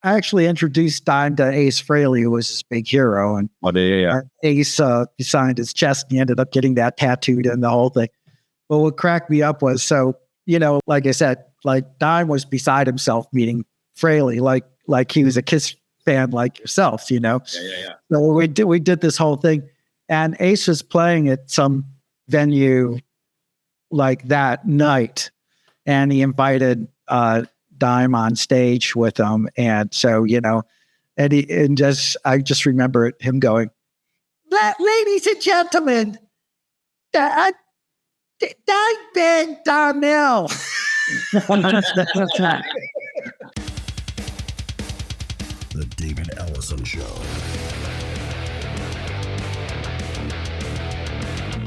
I actually introduced Dime to Ace Frehley, who was his big hero. And Ace signed his chest, and he ended up getting that tattooed and the whole thing. But what cracked me up was, so, like I said, like Dime was beside himself meeting Frehley, like he was a Kiss fan like yourself, Yeah. So we did this whole thing, and Ace was playing at some venue like that night, and he invited Dime on stage with him, and so I just remember him going, "Ladies and gentlemen, Dimebag Darrell." The David Ellefson Show.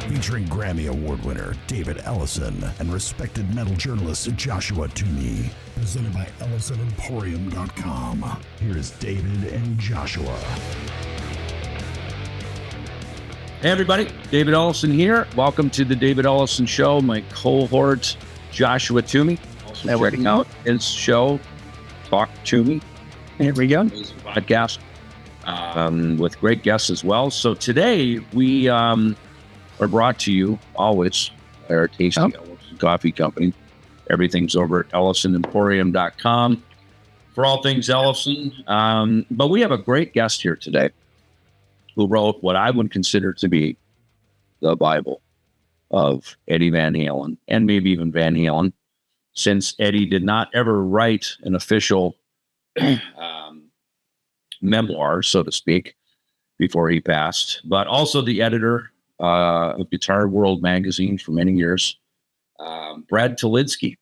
Featuring Grammy Award winner David Ellefson and respected metal journalist Joshua Toomey. Presented by EllefsonEmporium.com. Here's David and Joshua. Hey everybody, David Ellefson here. Welcome to the David Ellefson Show. My cohort, Joshua Toomey. Also checking out his show, Talk to Me. Here we go. Podcast with great guests as well. So today we are brought to you always by our tasty Ellefson Coffee Company. Everything's over at EllefsonEmporium.com for all things Ellefson. But we have a great guest here today who wrote what I would consider to be the Bible of Eddie Van Halen, and maybe even Van Halen, since Eddie did not ever write an official memoir, so to speak, before he passed, but also the editor of Guitar World magazine for many years, Brad Tolinski.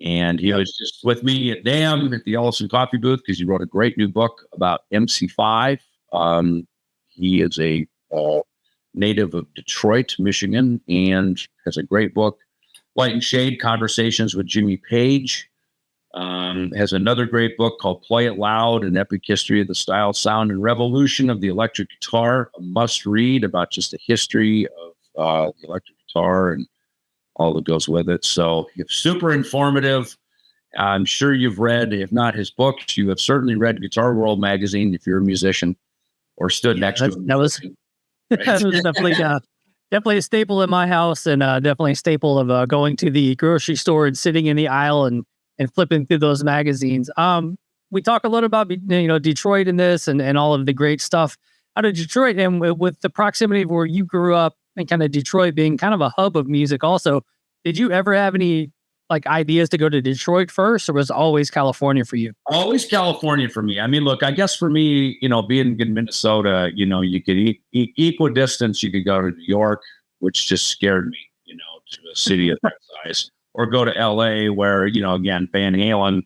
And he was just with me at NAMM at the Ellefson Coffee booth because he wrote a great new book about MC5. He is a native of Detroit, Michigan, and has a great book, Light and Shade, Conversations with Jimmy Page. Has another great book called Play It Loud, An Epic History of the Style, Sound, and Revolution of the Electric Guitar, a must-read about just the history of the electric guitar and all that goes with it. So super informative. I'm sure you've read, if not his books, you have certainly read Guitar World magazine if you're a musician or stood next to him. That was definitely a staple in my house, and definitely a staple of going to the grocery store and sitting in the aisle and flipping through those magazines. We talk a lot about, Detroit in this and all of the great stuff out of Detroit, and with the proximity of where you grew up and kind of Detroit being kind of a hub of music also, did you ever have any ideas to go to Detroit first, or was it always California for you? Always California for me. I mean, look, I guess for me, being in Minnesota, you could equidistance, you could go to New York, which just scared me, to a city of that size. Or go to LA where, again, Van Halen,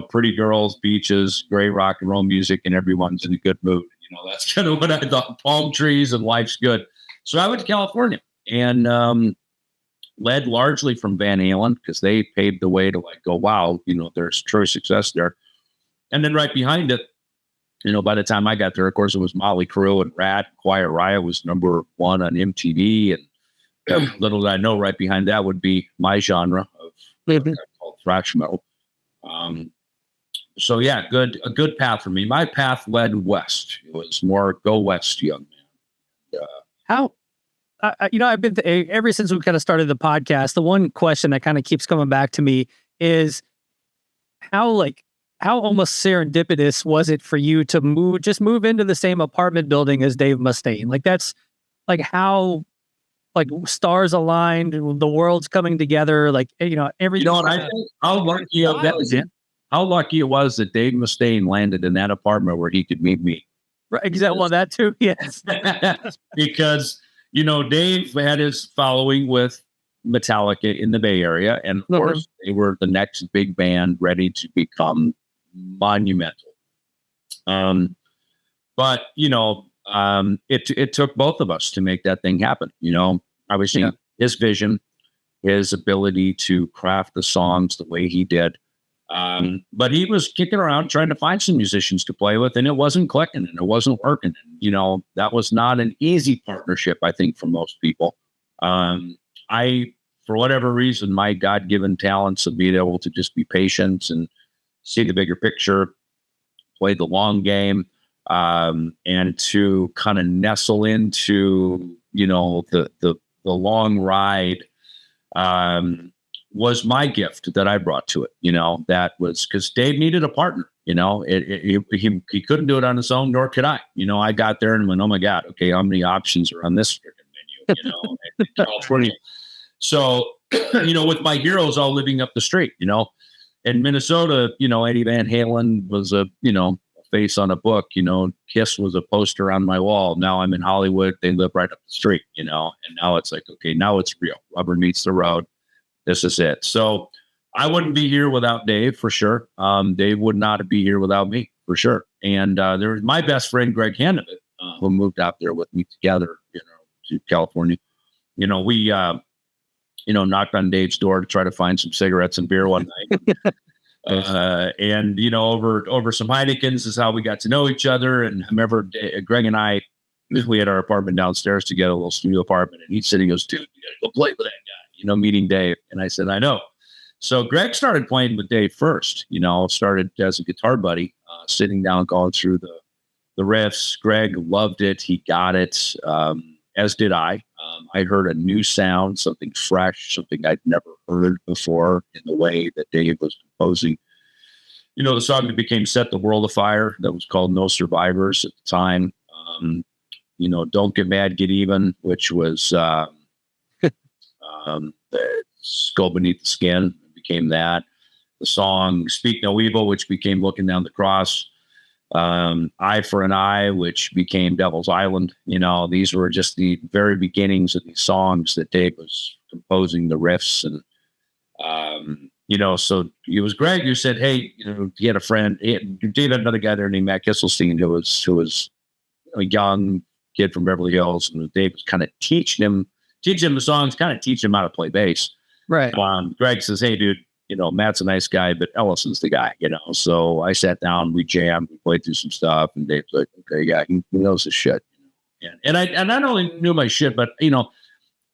pretty girls, beaches, great rock and roll music, and everyone's in a good mood. That's kind of what I thought. Palm trees and life's good. So I went to California and led largely from Van Halen because they paved the way to go, wow, there's true success there. And then right behind it, by the time I got there, of course, it was Motley Crue and Rat. Quiet Riot was #1 on MTV, and little did I know, right behind that would be my genre of called thrash metal. So yeah, a good path for me. My path led west. It was more go west, young man. How, I've been ever since we kind of started the podcast. The one question that kind of keeps coming back to me is how almost serendipitous was it for you to move into the same apartment building as Dave Mustaine? That's how. Stars aligned, the world's coming together. Everything. I think how lucky it was that Dave Mustaine landed in that apartment where he could meet me. Right, exactly. Well, that too. Yes. Because Dave had his following with Metallica in the Bay Area, and of course they were the next big band ready to become monumental. But it took both of us to make that thing happen. Obviously his vision, his ability to craft the songs the way he did. But he was kicking around trying to find some musicians to play with, and it wasn't clicking and it wasn't working. And, that was not an easy partnership, I think, for most people. For whatever reason, my God-given talents of being able to just be patient and see the bigger picture play the long game, and to kind of nestle into, the long ride, was my gift that I brought to it. That was because Dave needed a partner. He couldn't do it on his own, nor could I. I got there and went, oh my God, okay, how many options are on this freaking menu? In California. So, with my heroes all living up the street, in Minnesota, Eddie Van Halen was a face on a book, Kiss was a poster on my wall. Now I'm in Hollywood. They live right up the street, and now it's like, okay, now it's real. Rubber meets the road. This is it. So I wouldn't be here without Dave for sure. Dave would not be here without me for sure. And there was my best friend, Greg Handevitt, who moved out there with me together, to California. We, knocked on Dave's door to try to find some cigarettes and beer one night. And over some Heinekens is how we got to know each other. And I remember Greg and I, we had our apartment downstairs together, a little studio apartment, and he said, he goes, dude, you gotta go play with that guy, meeting Dave. And I said, I know. So Greg started playing with Dave first, started as a guitar buddy, sitting down, going through the riffs. Greg loved it. He got it, as did I. I heard a new sound, something fresh, something I'd never heard before in the way that Dave was composing. The song that became Set the World Afire, that was called No Survivors at the time. Don't Get Mad, Get Even, which was Go Beneath the Skin, became that. The song Speak No Evil, which became Looking Down the Cross. Eye for an Eye, which became Devil's Island. These were just the very beginnings of these songs that Dave was composing the riffs. And, so it was Greg who said, hey, he had a friend, Dave had another guy there named Matt Kisselstein, who was a young kid from Beverly Hills. And Dave was kind of teaching him the songs, kind of teach him how to play bass. Right. Greg says, hey, dude, Matt's a nice guy, but Ellison's the guy, So I sat down, we jammed, we played through some stuff, and Dave's like, okay, yeah, he knows his shit. And I not only knew my shit, but,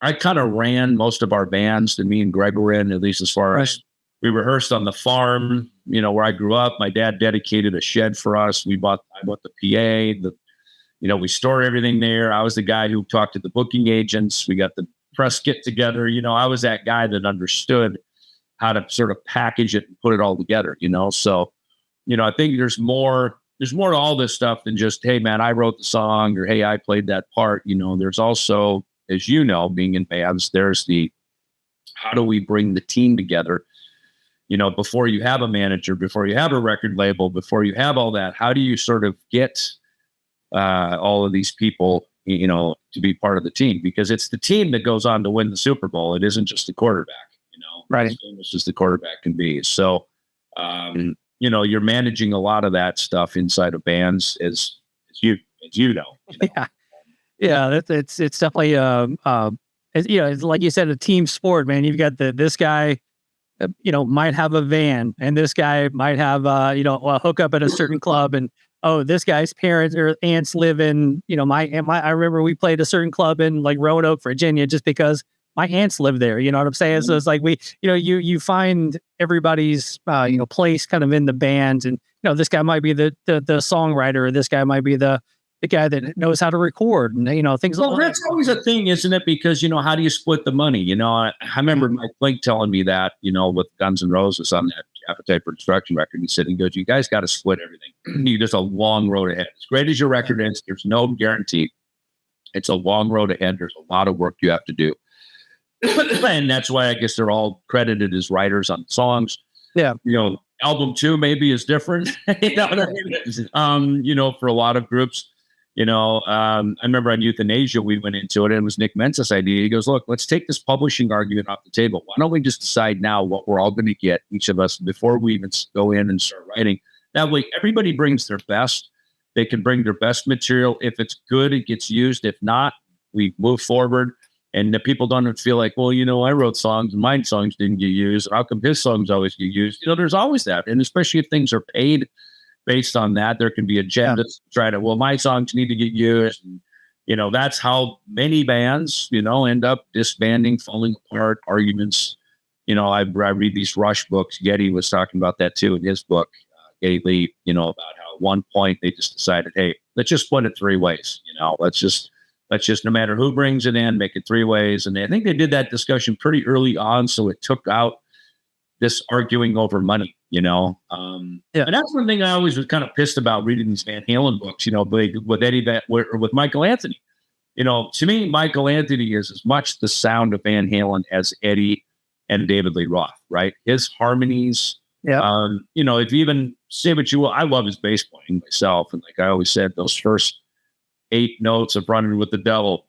I kind of ran most of our bands that me and Greg were in, at least as far as we rehearsed on the farm, where I grew up. My dad dedicated a shed for us. I bought the PA, we store everything there. I was the guy who talked to the booking agents. We got the press get together. I was that guy that understood how to sort of package it and put it all together, So, I think there's more to all this stuff than just, hey man, I wrote the song, or hey, I played that part. There's also, as being in bands, there's the, how do we bring the team together? Before you have a manager, before you have a record label, before you have all that, how do you sort of get all of these people, to be part of the team? Because it's the team that goes on to win the Super Bowl. It isn't just the quarterback, right? As famous as the quarterback can be. So, you're managing a lot of that stuff inside of bands, as you know. Yeah. It's definitely it's like you said, a team sport, man. You've got this guy, might have a van, and this guy might have a hookup at a certain club, and this guy's parents or aunts live in, I remember we played a certain club in like Roanoke, Virginia, just because my aunts live there. You know what I'm saying? So it's like you find everybody's, place kind of in the band, and, this guy might be the songwriter, or this guy might be the guy that knows how to record, and, things like that. Well, that's always a thing, isn't it? Because, how do you split the money? I remember Mike Flink telling me that, with Guns N' Roses on that Appetite for Destruction record. He said, he goes, you guys got to split everything. There's a long road ahead. As great as your record is, there's no guarantee. It's a long road ahead. There's a lot of work you have to do. And that's why I guess they're all credited as writers on songs. Yeah. Album 2 maybe is different. You know what I mean? For a lot of groups. I remember on Euthanasia, we went into it, and it was Nick Mentz's idea. He goes, look, let's take this publishing argument off the table. Why don't we just decide now what we're all going to get, each of us, before we even go in and start writing? That way, everybody brings their best. They can bring their best material. If it's good, it gets used. If not, we move forward. And the people don't feel like, well, I wrote songs and my songs didn't get used. How come his songs always get used? There's always that. And especially if things are paid based on that, there can be agendas to try to, well, my songs need to get used. And, that's how many bands, end up disbanding, falling apart, arguments. I read these Rush books. Getty was talking about that too in his book, Geddy Lee, about how one point they just decided, hey, let's just split it 3 ways. Let's just no matter who brings it in, make it 3 ways. And I think they did that discussion pretty early on, so it took out this arguing over money. And that's one thing I always was kind of pissed about reading these Van Halen books. With Eddie or with Michael Anthony. To me, Michael Anthony is as much the sound of Van Halen as Eddie and David Lee Roth, right? His harmonies. Yeah. If you even say what you will, I love his bass playing myself. And like I always said, those first 8 notes of Running with the Devil,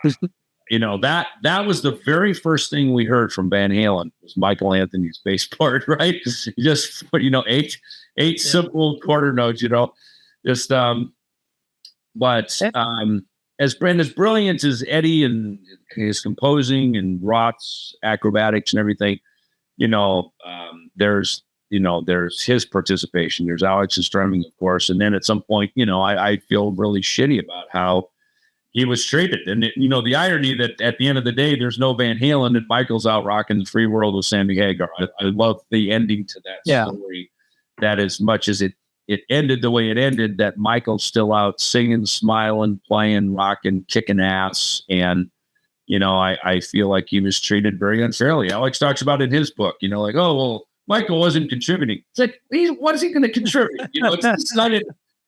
that was the very first thing we heard from Van Halen was Michael Anthony's bass part, right? Just, 8 simple quarter notes, but as brilliant as Eddie and his composing and Roth's acrobatics and everything, there's his participation. There's Alex's drumming, of course. And then at some point, I feel really shitty about how he was treated. And, the irony that at the end of the day, there's no Van Halen and Michael's out rocking the free world with Sammy Hagar. I love the ending to that story, that as much as it ended the way it ended, that Michael's still out singing, smiling, playing, rocking, kicking ass. And, I feel like he was treated very unfairly. Alex talks about it in his book, like, oh, well, Michael wasn't contributing. It's like, what is he going to contribute? It's decided.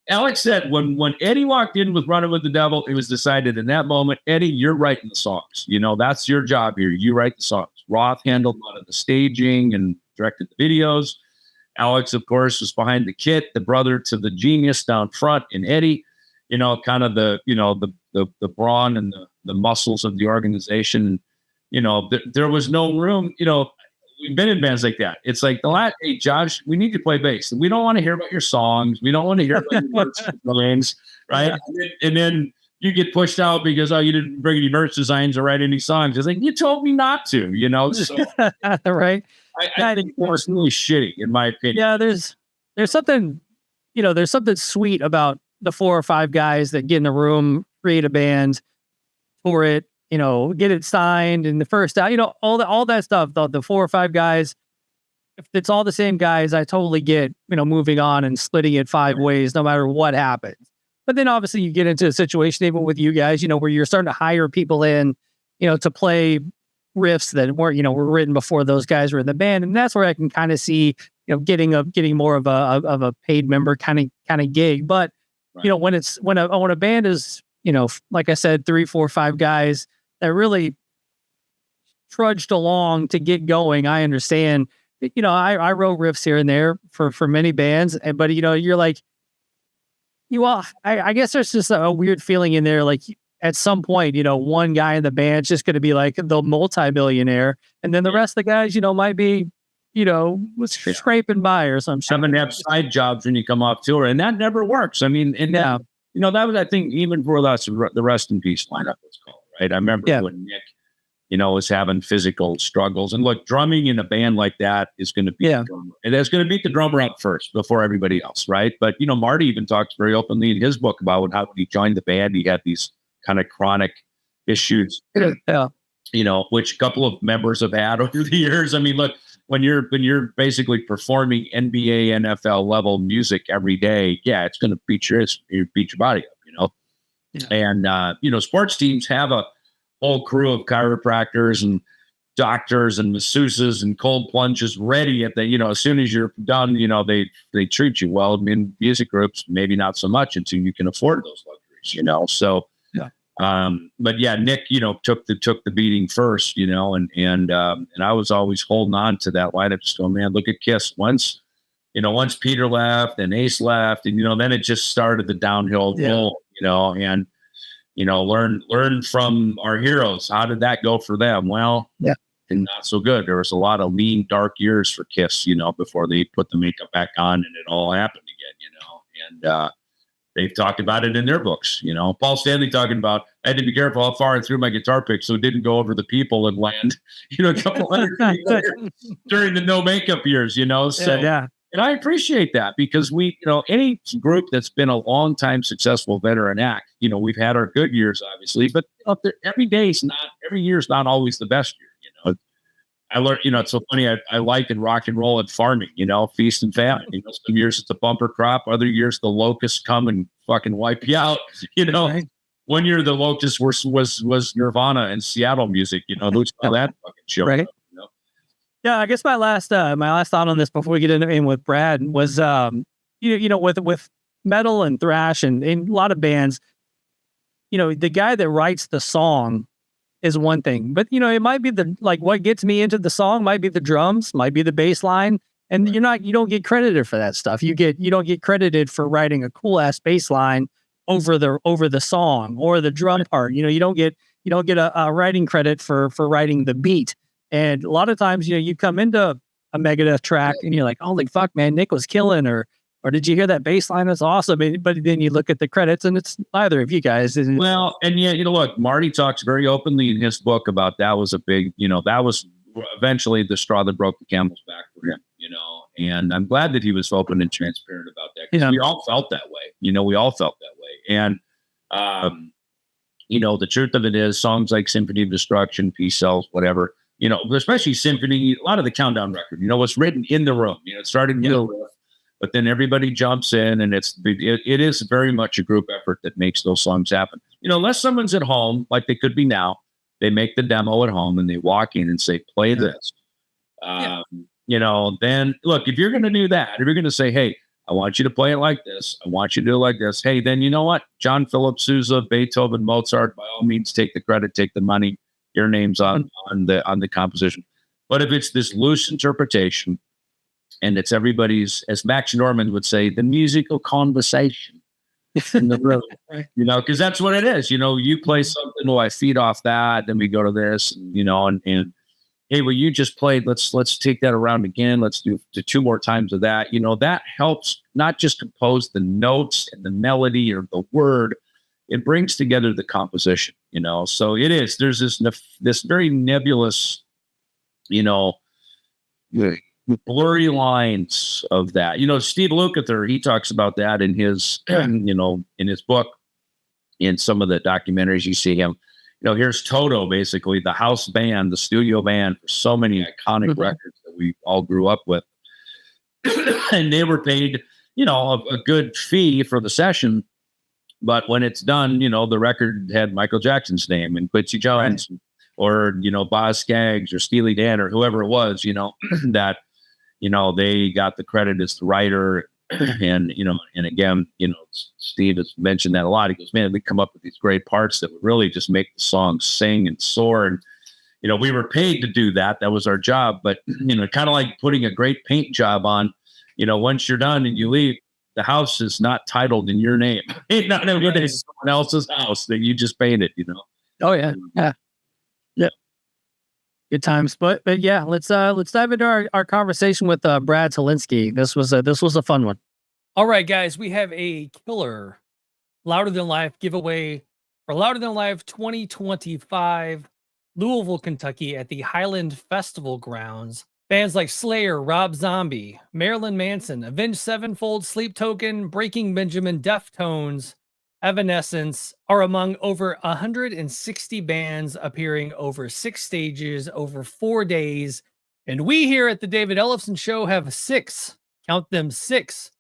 Alex said when Eddie walked in with Running with the Devil, it was decided in that moment, Eddie, you're writing the songs. That's your job here. You write the songs. Roth handled a lot of the staging and directed the videos. Alex, of course, was behind the kit, the brother to the genius down front in Eddie, kind of the brawn and the muscles of the organization. And, there was no room, we've been in bands like that. It's like hey, Josh, we need you to play bass. We don't want to hear about your songs. We don't want to hear about your merch designs, right? Yeah. And then you get pushed out because, you didn't bring any merch designs or write any songs. It's like, you told me not to, So, right. I think it's really shitty, in my opinion. Yeah, there's something, there's something sweet about the 4 or 5 guys that get in a room, create a band for it, get it signed and the first out, all that stuff. The 4 or 5 guys, if it's all the same guys, I totally get, moving on and splitting it 5 ways, no matter what happens. But then obviously you get into a situation, even with you guys, where you're starting to hire people in, to play riffs that weren't, were written before those guys were in the band. And that's where I can kind of see, getting more of a paid member kind of gig. But, right. When a band is, like I said, 3, 4, 5 guys that really trudged along to get going. I understand, I wrote riffs here and there for many bands, but you're like, I guess there's just a weird feeling in there. Like at some point, one guy in the band's just going to be like the multi-millionaire, and then the rest of the guys, might be, scraping by or some shit. Having to have side jobs when you come off tour, and that never works. I mean, and that was, I think, even for us, the Rest in Peace lineup was called, right? I remember when Nick, was having physical struggles. And look, drumming in a band like that is going to be the drummer. And it's going to beat the drummer out first before everybody else, right? But, Marty even talks very openly in his book about how when he joined the band, he had these kind of chronic issues, which a couple of members have had over the years. I mean, look, when you're basically performing NBA, NFL level music every day, it's going to beat your body up, And, sports teams have a whole crew of chiropractors and doctors and masseuses and cold plunges ready at the, as soon as you're done, they treat you well. In music groups, maybe not so much until you can afford those luxuries, So, but Nick, took the beating first, and I was always holding on to that lineup. Just going, man, look at Kiss. Once Peter left and Ace left, and then it just started the downhill roll, and learn from our heroes. How did that go for them? Well, and not so good. There was a lot of lean, dark years for Kiss, before they put the makeup back on and it all happened again, and they've talked about it in their books. Paul Stanley talking about, I had to be careful how far I threw my guitar pick so it didn't go over the people and land, a couple hundred feet during the no makeup years, So, and I appreciate that because we, any group that's been a long time successful veteran act, we've had our good years, obviously, but every year's not always the best year, I learned, it's so funny. I like in rock and roll and farming, feast and famine. Some years it's a bumper crop, other years the locusts come and fucking wipe you out. Right. One year the locusts was Nirvana and Seattle music. Who's that fucking shit? Right. Yeah, I guess my last thought on this before we get in with Brad was with metal and thrash and a lot of bands, the guy that writes the song is one thing, but it might be what gets me into the song might be the drums, might be the bass line, and you don't get credited for that stuff. You don't get credited for writing a cool ass bass line over the song or the drum part. You don't get a writing credit for writing the beat. And a lot of times, you come into a Megadeth track and you're like, holy fuck, man, Nick was killing, or did you hear that bass line? That's awesome. But then you look at the credits and it's neither of you guys. Well, and yeah, look, Marty talks very openly in his book about that was a big, that was eventually the straw that broke the camel's back for him, and I'm glad that he was open and transparent about that, because we all felt that way. We all felt that way. And, the truth of it is songs like Symphony of Destruction, Peace Sells, whatever, especially Symphony, a lot of the Countdown record, was written in the room, it started in the room. But then everybody jumps in, and it is very much a group effort that makes those songs happen. Unless someone's at home, like they could be now, they make the demo at home and they walk in and say, play this. Then look, if you're going to do that, if you're going to say, hey, I want you to play it like this, I want you to do it like this. Hey, then you know what? John Philip Sousa, Beethoven, Mozart, by all means, take the credit, take the money. Your name's on the composition. But if it's this loose interpretation, and it's everybody's, as Max Norman would say, the musical conversation in the room, right. Because that's what it is. You play something, I feed off that, then we go to this, and hey, well, you just played, let's take that around again. Let's do 2 more times of that. That helps not just compose the notes and the melody or the word, it brings together the composition, So it is, there's this very nebulous, blurry lines of that. Steve Lukather, he talks about that in his, in his book, in some of the documentaries you see him. Here's Toto, basically the house band, the studio band for so many iconic records that we all grew up with. And they were paid, a good fee for the session. But when it's done, the record had Michael Jackson's name and Quincy Jones, right, or, Boz Scaggs or Steely Dan or whoever it was, that, they got the credit as the writer. And, and again, Steve has mentioned that a lot. He goes, man, we come up with these great parts that would really just make the song sing and soar. And, we were paid to do that. That was our job. But, kind of like putting a great paint job on, once you're done and you leave, the house is not titled in your name. It's not everybody's someone else's house that you just painted, Oh yeah. Yeah. Good times. But yeah, let's dive into our conversation with Brad Tolinski. This was a fun one. All right, guys, we have a killer Louder Than Life giveaway for Louder Than Life 2025, Louisville, Kentucky, at the Highland Festival grounds. Bands like Slayer, Rob Zombie, Marilyn Manson, Avenged Sevenfold, Sleep Token, Breaking Benjamin, Deftones, Evanescence are among over 160 bands appearing over 6 stages over 4 days. And we here at the David Ellefson Show have 6, count them 6,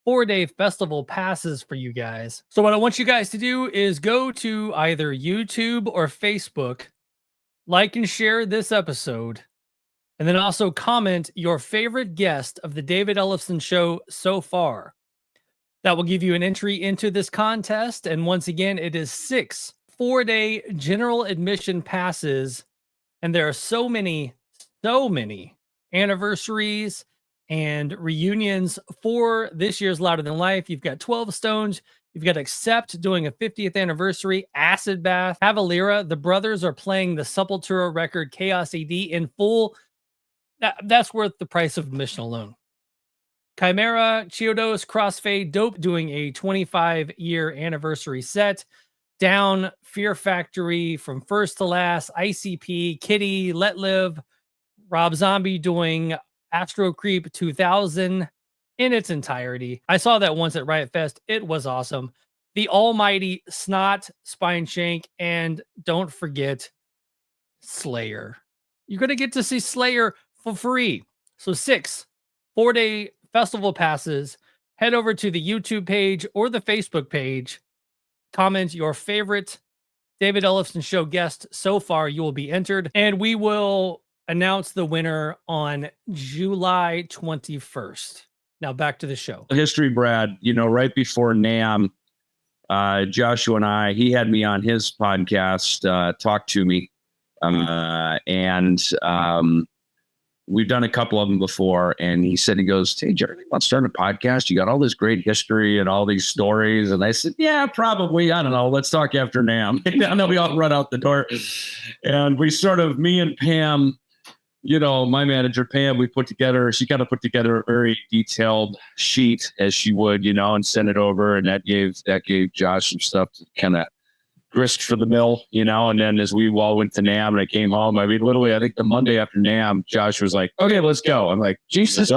4-day festival passes for you guys. So what I want you guys to do is go to either YouTube or Facebook, like and share this episode, and then also comment your favorite guest of the David Ellefson Show so far. That will give you an entry into this contest. And once again, it is 6 4-day general admission passes. And there are so many anniversaries and reunions for this year's Louder Than Life. You've got 12 Stones. You've got Accept doing a 50th anniversary, Acid Bath, Cavalera. The brothers are playing the Sepultura record Chaos AD in full. That's worth the price of admission alone. Chimera, Chiodos, Crossfade, Dope doing a 25-year anniversary set. Down, Fear Factory, From First to Last, ICP, Kitty, Let Live, Rob Zombie doing Astro Creep 2000 in its entirety. I saw that once at Riot Fest. It was awesome. The almighty Snot, Spine Shank, and don't forget Slayer. you're going to get to see Slayer for free. So 6 4-day festival passes. Head over to the YouTube page or the Facebook page. Comment your favorite David Ellefson Show guest so far. You will be entered, and we will announce the winner on July 21st. Now back to the show. History, Brad, right before NAMM, Joshua and he had me on his podcast, Talk to Me. We've done a couple of them before, and he goes, hey, Jeremy, want to start a podcast? You got all this great history and all these stories. And I said, yeah, probably. I don't know. Let's talk after NAMM. And then we all run out the door. And we me and Pam, my manager, Pam, she kind of put together a very detailed sheet as she would, and send it over. And that gave Josh some stuff to kind of grist for the mill, and then as we all went to NAMM and I came home, literally, I think the Monday after NAMM, Josh was like, okay, let's go. I'm like, Jesus,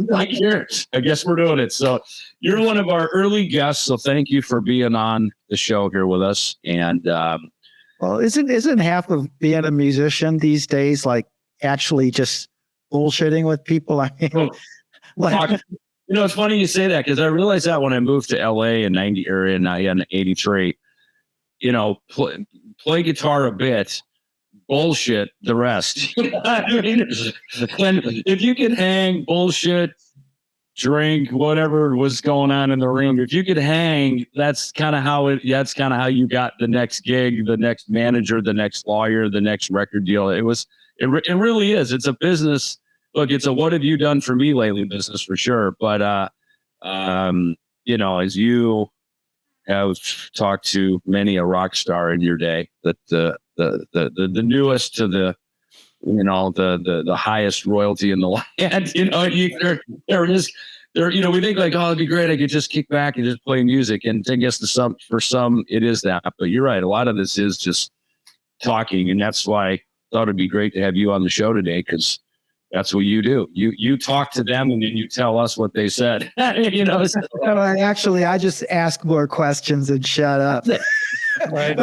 like here, I guess we're doing it. So you're one of our early guests. So thank you for being on the show here with us. And, well, isn't half of being a musician these days, like actually just bullshitting with people? I mean, it's funny you say that, because I realized that when I moved to LA in 83, play guitar a bit, bullshit the rest. If you could hang, bullshit, drink, whatever was going on in the room, if you could hang, that's kind of how you got the next gig, the next manager, the next lawyer, the next record deal. It really is. It's a business. Look, it's a what have you done for me lately business for sure. But as you have talked to many a rock star in your day, that the newest to the highest royalty in the land, we think like, oh, it'd be great, I could just kick back and just play music. And I guess for some it is that, but you're right, a lot of this is just talking, and that's why I thought it'd be great to have you on the show today, because that's what you do. You talk to them and then you tell us what they said. Actually, I just ask more questions and shut up. Right.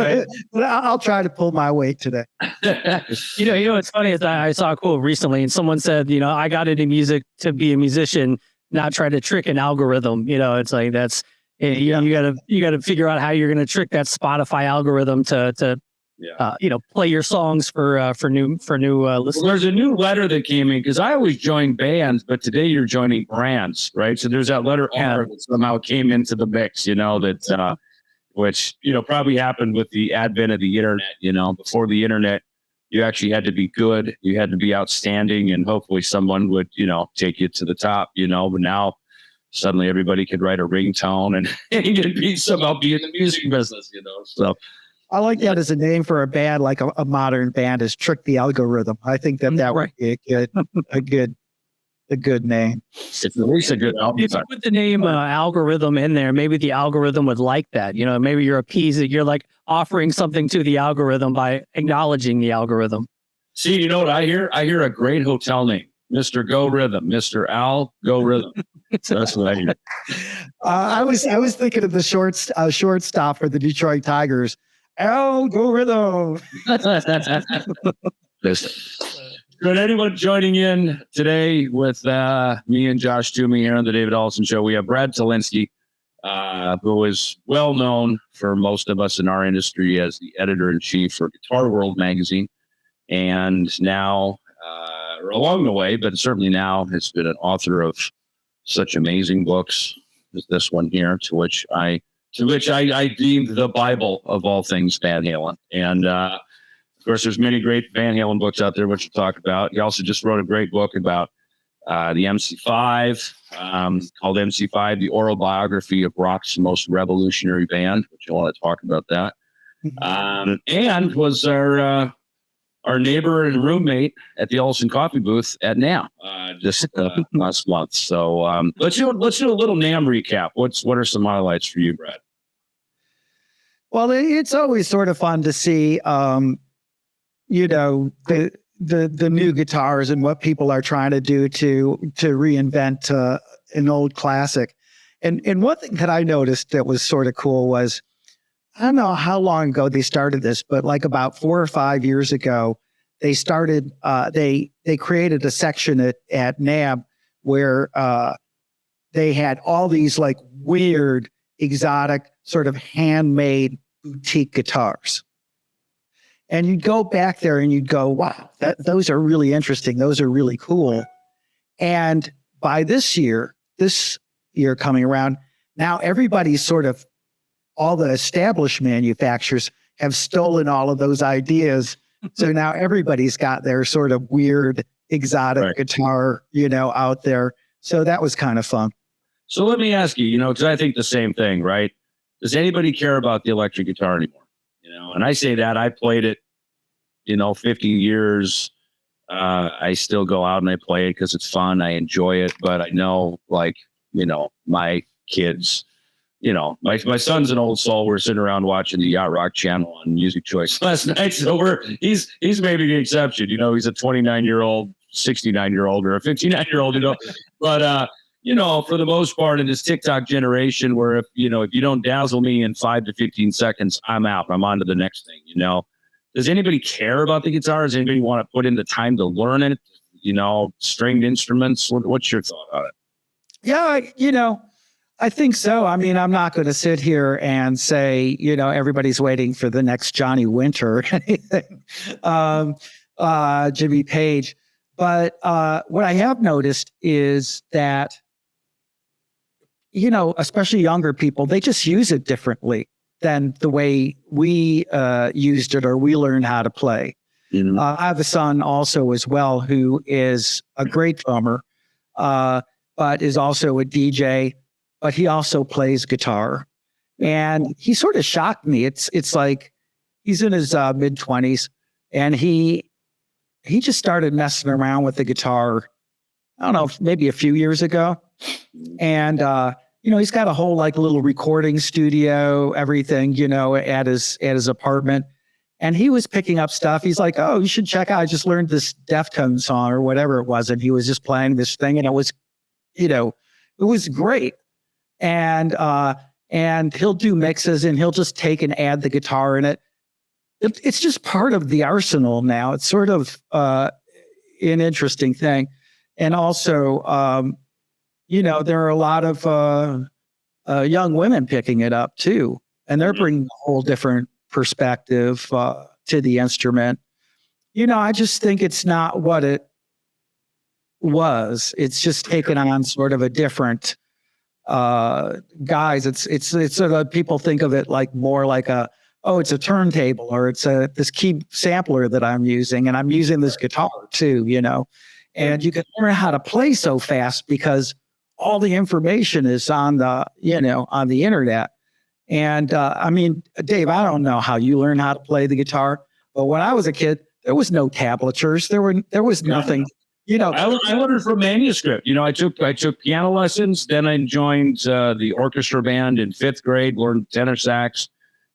But I'll try to pull my weight today. What's funny is I saw a quote recently, and someone said, I got into music to be a musician, not try to trick an algorithm. It's like that's you got to figure out how you're going to trick that Spotify algorithm to play your songs for new listeners. Well, there's a new letter that came in, because I always join bands, but today you're joining brands, right? So there's that letter R that somehow came into the mix, which probably happened with the advent of the internet. Before the internet, you actually had to be good, you had to be outstanding, and hopefully someone would take you to the top. But now suddenly everybody could write a ringtone and somehow be in the music business. So. I like that as a name for a band, like a modern band, is Trick the Algorithm. I think that would be a good name. It's at least a good album. If you put the name algorithm in there, maybe the algorithm would like that. Maybe you're appeasing, you're like offering something to the algorithm by acknowledging the algorithm. See, you know what I hear? I hear a great hotel name, Mr. Go Rhythm, Mr. Al Go Rhythm. That's what I hear. I was thinking of the shortstop for the Detroit Tigers. Algorithm. Good. Anyone joining in today with me and Josh Toomey here on the David Ellefson Show? We have Brad Tolinski, who is well known for most of us in our industry as the editor-in-chief for Guitar World magazine, and now, along the way, but certainly now, has been an author of such amazing books as this one here, to which I deemed the Bible of all things Van Halen. And of course, there's many great Van Halen books out there, which we'll talk about. He also just wrote a great book about the MC5, called MC5, The Oral Biography of Rock's Most Revolutionary Band, which you'll want to talk about that. And was our neighbor and roommate at the Ellefson Coffee Booth at NAMM just last month. So let's do a little NAMM recap. What are some highlights for you, Brad? Well, it's always sort of fun to see, the new guitars and what people are trying to do to reinvent an old classic. And one thing that I noticed that was sort of cool was, I don't know how long ago they started this, but like about 4 or 5 years ago, they started, they created a section at NAMM where they had all these like weird, exotic, sort of handmade boutique guitars. And you'd go back there and you'd go, wow, those are really interesting. Those are really cool. And by this year coming around, now everybody's sort of, all the established manufacturers have stolen all of those ideas. So now everybody's got their sort of weird, exotic guitar, out there. So that was kind of fun. So let me ask you, because I think the same thing, right? Does anybody care about the electric guitar anymore? And I say that I played it, 15 years. I still go out and I play it because it's fun. I enjoy it, but I know, my kids, my son's an old soul. We're sitting around watching the Yacht Rock channel on Music Choice last night. So he's maybe the exception. He's a 29-year-old, 69-year-old, or a 59-year-old. But for the most part, in this TikTok generation, where if you don't dazzle me in 5 to 15 seconds, I'm out. I'm on to the next thing. Does anybody care about the guitar? Does anybody want to put in the time to learn it? Stringed instruments. What's your thought on it? Yeah, I think so. I mean, I'm not going to sit here and say, everybody's waiting for the next Johnny Winter or anything, Jimmy Page. But what I have noticed is that, especially younger people, they just use it differently than the way we used it or we learned how to play. Mm-hmm. I have a son also as well who is a great drummer, but is also a DJ. But he also plays guitar, and he sort of shocked me. It's like he's in his mid-20s, and he just started messing around with the guitar. I don't know, maybe a few years ago, and he's got a whole like little recording studio, everything, at his apartment, and he was picking up stuff. He's like, "Oh, you should check out. I just learned this Deftones song or whatever it was," and he was just playing this thing, and it was, it was great. And he'll do mixes and he'll just take and add the guitar in it. It's just part of the arsenal now. It's sort of an interesting thing. And also, there are a lot of young women picking it up too. And they're bringing a whole different perspective to the instrument. I just think it's not what it was. It's just taken on sort of a different guys. It's sort of, people think of it like more like it's a turntable, or it's this key sampler that I'm using, and I'm using this guitar too, and you can learn how to play so fast because all the information is on the internet. And I mean, Dave, I don't know how you learn how to play the guitar, but when I was a kid, there was no tablatures. There was nothing. I learned from manuscript. I took piano lessons. Then I joined the orchestra band in 5th grade. Learned tenor sax,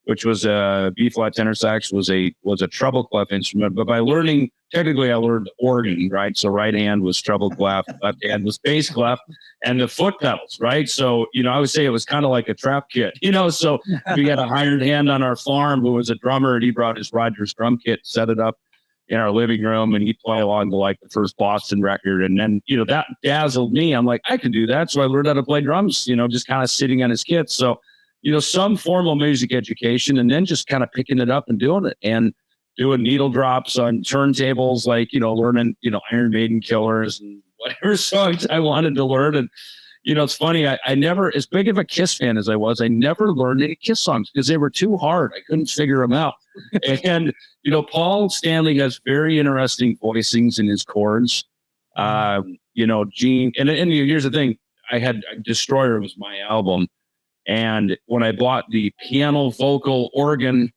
which was a B flat tenor sax was a treble clef instrument. But by learning, technically, I learned organ. Right, so right hand was treble clef, left hand was bass clef, and the foot pedals. Right, so I would say it was kind of like a trap kit. So we had a hired hand on our farm who was a drummer, and he brought his Rogers drum kit, set it up in our living room, and he'd play along to like the first Boston record. And then, that dazzled me. I'm like, I can do that. So I learned how to play drums, just kind of sitting on his kit. So, some formal music education, and then just kind of picking it up and doing it, and doing needle drops on turntables, like, learning, Iron Maiden Killers and whatever songs I wanted to learn. And, it's funny. I never, as big of a Kiss fan as I was, I never learned any Kiss songs because they were too hard. I couldn't figure them out. And, Paul Stanley has very interesting voicings in his chords. Gene, and here's the thing. I had Destroyer was my album. And when I bought the piano, vocal, organ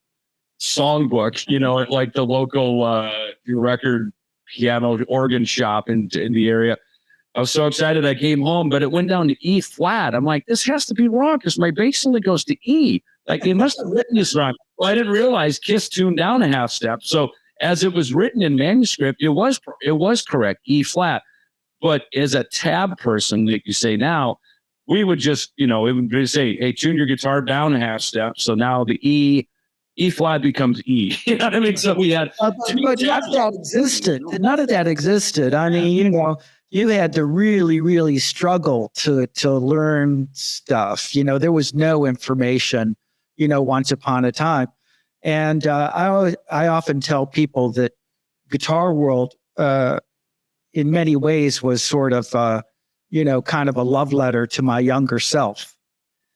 songbook, at like the local record piano organ shop in the area, I was so excited I came home, but it went down to E flat. I'm like, this has to be wrong because my bass only goes to E. Like, they must have written this wrong. Well, I didn't realize Kiss tuned down a half step. So as it was written in manuscript, it was correct, E flat. But as a tab person, like you say now, we would just, it would say, hey, tune your guitar down a half step. So now the E E flat becomes E. You know what I mean? So we had, but none of that existed. None of that existed. I mean, you had to really, really struggle to learn stuff. There was no information, once upon a time. And I often tell people that Guitar World, in many ways, was sort of, kind of a love letter to my younger self.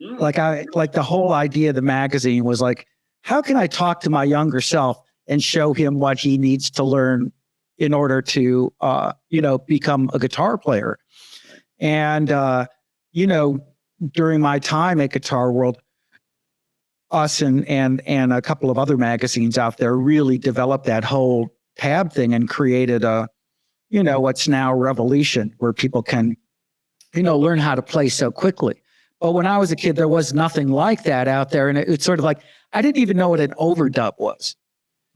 Like the whole idea of the magazine was like, how can I talk to my younger self and show him what he needs to learn in order to, become a guitar player? And, during my time at Guitar World, us and a couple of other magazines out there really developed that whole tab thing and created what's now Revolution, where people can, learn how to play so quickly. But when I was a kid, there was nothing like that out there. And it's sort of like, I didn't even know what an overdub was.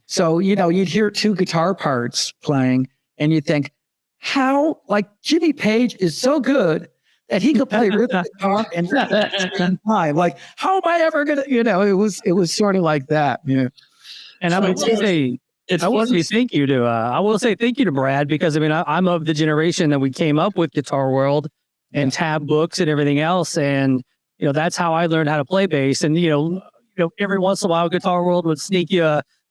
So, you'd hear two guitar parts playing and you think, how, like, Jimmy Page is so good that he could play rhythm guitar and time. Like, how am I ever going to, it was sort of like that. Yeah. And I would say, I will say thank you to Brad, because I'm of the generation that we came up with Guitar World and tab books and everything else. And, that's how I learned how to play bass. And, every once in a while, Guitar World would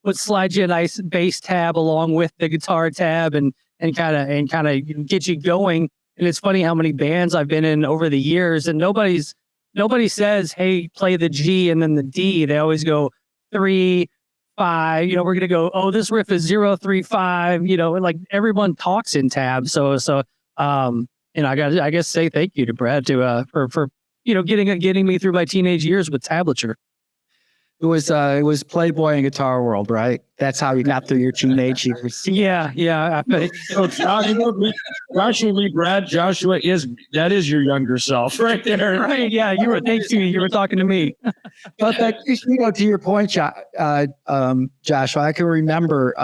would slide you a nice bass tab along with the guitar tab and kind of get you going. And it's funny how many bands I've been in over the years, and nobody says, hey, play the G and then the D. They always go 3, 5, we're going to go, oh, this riff is 0, 3, 5, and like everyone talks in tabs. So, I guess say thank you to Brad for getting me through my teenage years with tablature. It was Playboy and Guitar World, right? That's how you got through your teenage years. Yeah. So Joshua is your younger self right there. Right. Yeah. You were talking to me. But to your point, Joshua, I can remember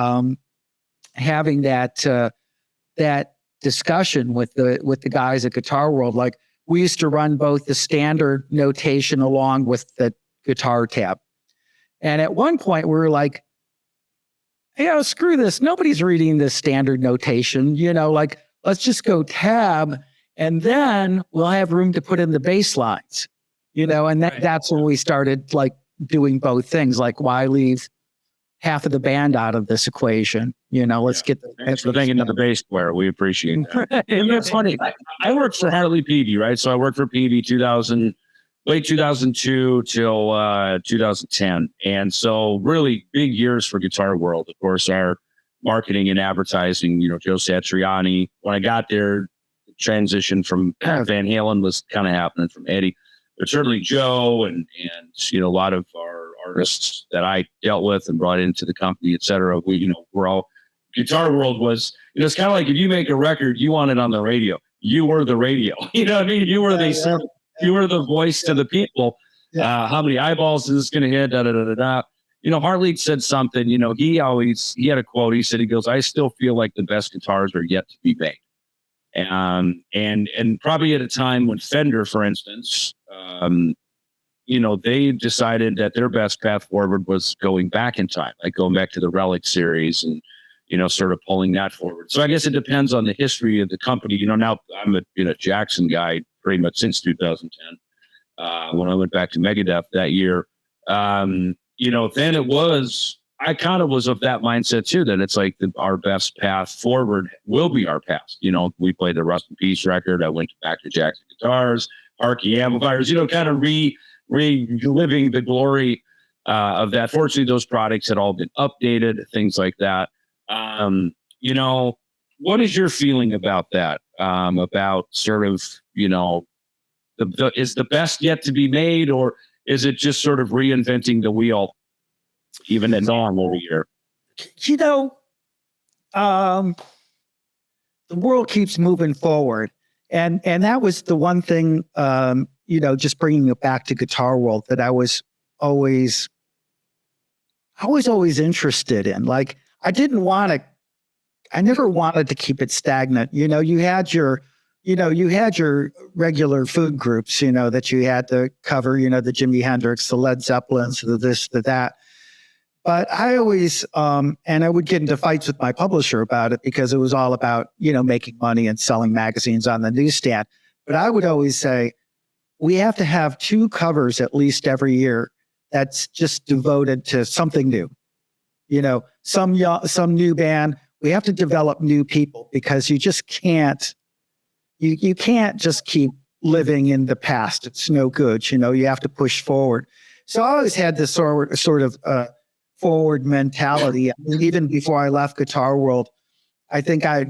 having that discussion with the guys at Guitar World. Like, we used to run both the standard notation along with the guitar tab. And at one point we were like, screw this. Nobody's reading this standard notation, like, let's just go tab, and then we'll have room to put in the bass lines, and that's when we started like doing both things. Like, why leave half of the band out of this equation? Let's get thanks for thinking of the bass player. We appreciate that. And it's funny. I worked for Harley Peavy, right? So I worked for Peavy late 2002 till 2010. And so really big years for Guitar World. Of course, our marketing and advertising, Joe Satriani. When I got there, the transition from Van Halen was kind of happening from Eddie. But certainly Joe and a lot of our artists that I dealt with and brought into the company, et cetera. We're all, Guitar World was, it's kind of like if you make a record, you want it on the radio. You were the radio. You know what I mean? You were the voice to the people. How many eyeballs is this going to hit? Da, da, da, da, da. Harley said something, he had a quote. He said, I still feel like the best guitars are yet to be made. And probably at a time when Fender, for instance, they decided that their best path forward was going back in time, like going back to the Relic series and, sort of pulling that forward. So I guess it depends on the history of the company. Now I'm a Jackson guy pretty much since 2010. When I went back to Megadeth that year, then it was, I kind of was of that mindset too, that it's like our best path forward will be our past. We played the Rust in Peace record. I went back to Jackson guitars, Harkey amplifiers, kind of reliving the glory of that. Fortunately, those products had all been updated, things like that. What is your feeling about that? About sort of, is the best yet to be made, or is it just sort of reinventing the wheel, even at dawn over here? The world keeps moving forward. And that was the one thing, just bringing it back to Guitar World, that I was always interested in. Like, I never wanted to keep it stagnant. You had your regular food groups, that you had to cover, the Jimi Hendrix, the Led Zeppelins, the this, the that. But I always, and I would get into fights with my publisher about it because it was all about, making money and selling magazines on the newsstand. But I would always say, we have to have 2 covers at least every year that's just devoted to something new. Some new band. We have to develop new people because you just can't, you can't just keep living in the past. It's no good. You have to push forward. So I always had this sort of forward mentality. I mean, even before I left Guitar World, I think I,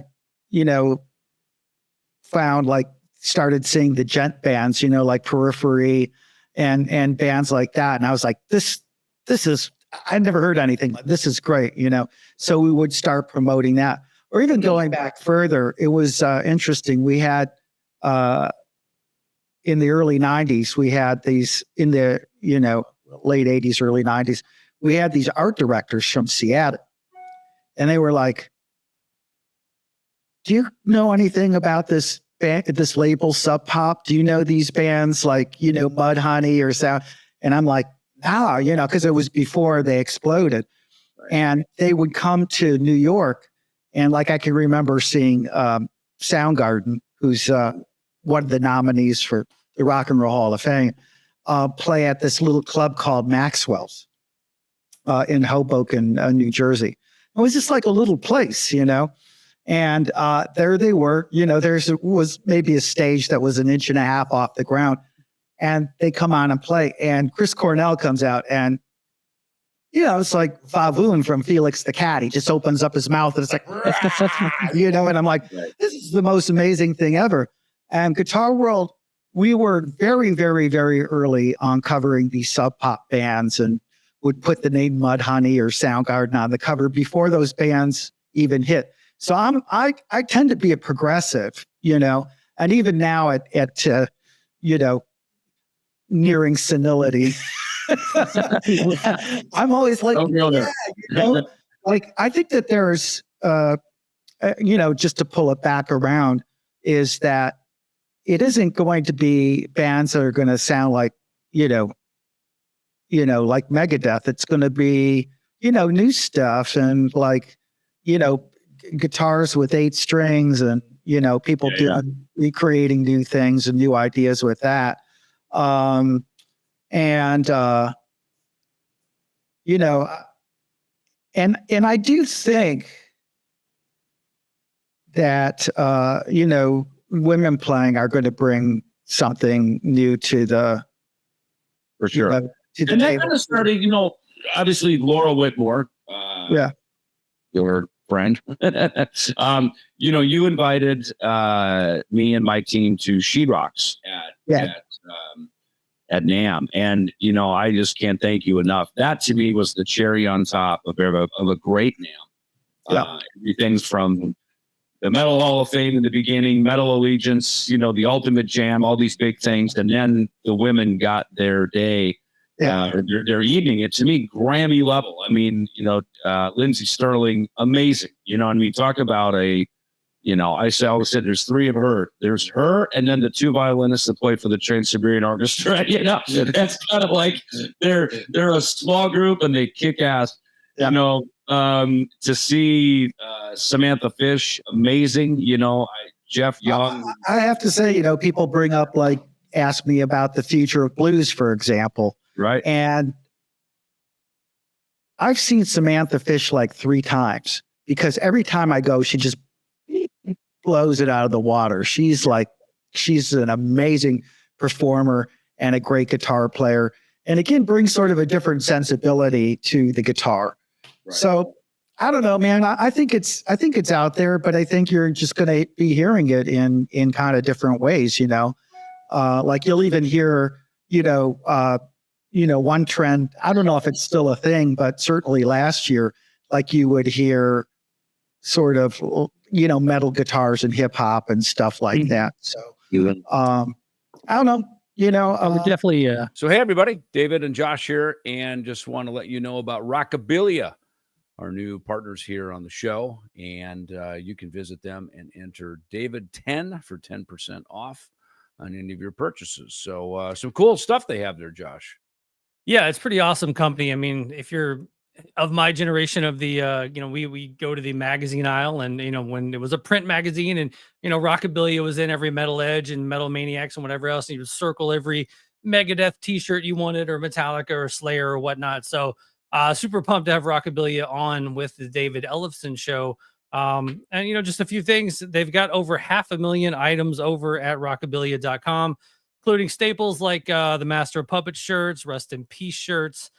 started seeing the gent bands, like Periphery and bands like that. And I was like, this is, I never heard anything like this is great, So we would start promoting that. Or even going back further, it was interesting. We had, in the early 90s, we had these, in the, late 80s, early 90s, we had these art directors from Seattle. And they were like, do you know anything about this band, this label Sub Pop? Do you know these bands like, Mudhoney or Sound? And I'm like, no, because it was before they exploded. Right. And they would come to New York. And like I can remember seeing Soundgarden, who's one of the nominees for the Rock and Roll Hall of Fame, play at this little club called Maxwell's in Hoboken, New Jersey. It was just like a little place, And there they were, there was maybe a stage that was 1.5 inches off the ground. And they come on and play. And Chris Cornell comes out and, it's like Vavoon from Felix the Cat. He just opens up his mouth and it's like, and I'm like, this is the most amazing thing ever. And Guitar World, we were very, very, very early on covering these Sub Pop bands and would put the name Mudhoney or Soundgarden on the cover before those bands even hit. So I tend to be a progressive, and even now at nearing senility, I'm always like, like I think that there's, just to pull it back around, is that it isn't going to be bands that are going to sound like, like Megadeth. It's going to be, new stuff and like, guitars with 8 strings and, people recreating new things and new ideas with that. And I do think that, women playing are going to bring something new to the, for sure. to the And that table. kind of started, obviously Laura Whitmore, your friend, you invited me and my team to Sheetrocks at NAMM. And, I just can't thank you enough. That to me was the cherry on top of a great NAMM. Everything's from the Metal Hall of Fame in the beginning, Metal Allegiance, the Ultimate Jam, all these big things. And then the women got their day, their evening. It to me, Grammy level. I mean, Lindsey Sterling, amazing. Talk about I always said there's 3 of her. There's her, and then the 2 violinists that play for the Trans-Siberian Orchestra. That's kind of like they're a small group and they kick ass. To see Samantha Fish, amazing. Jeff Young. I have to say, people bring up ask me about the future of blues, for example. Right. And I've seen Samantha Fish 3 times because every time I go, she just blows it out of the water. She's an amazing performer and a great guitar player. And again, brings sort of a different sensibility to the guitar. Right. So I don't know, man. I think it's out there, but I think you're just going to be hearing it in kind of different ways, like you'll even hear, one trend. I don't know if it's still a thing, but certainly last year, you would hear sort of, metal guitars and hip hop and stuff like that. So, I don't know. Definitely. So, hey, everybody, David and Josh here, and just want to let you know about Rockabillia, our new partners here on the show. And you can visit them and enter David10 for 10% off on any of your purchases. So, some cool stuff they have there, Josh. Yeah, it's pretty awesome company. I mean, if you're of my generation of the we go to the magazine aisle, and when it was a print magazine, and Rockabillia was in every Metal Edge and Metal Maniacs and whatever else, and you would circle every Megadeth t-shirt you wanted, or Metallica or Slayer or whatnot. So super pumped to have Rockabillia on with the David Ellefson Show. And just a few things. They've got over 500,000 items over at rockabillia.com, including staples like the Master of Puppets shirts, Rest in Peace shirts.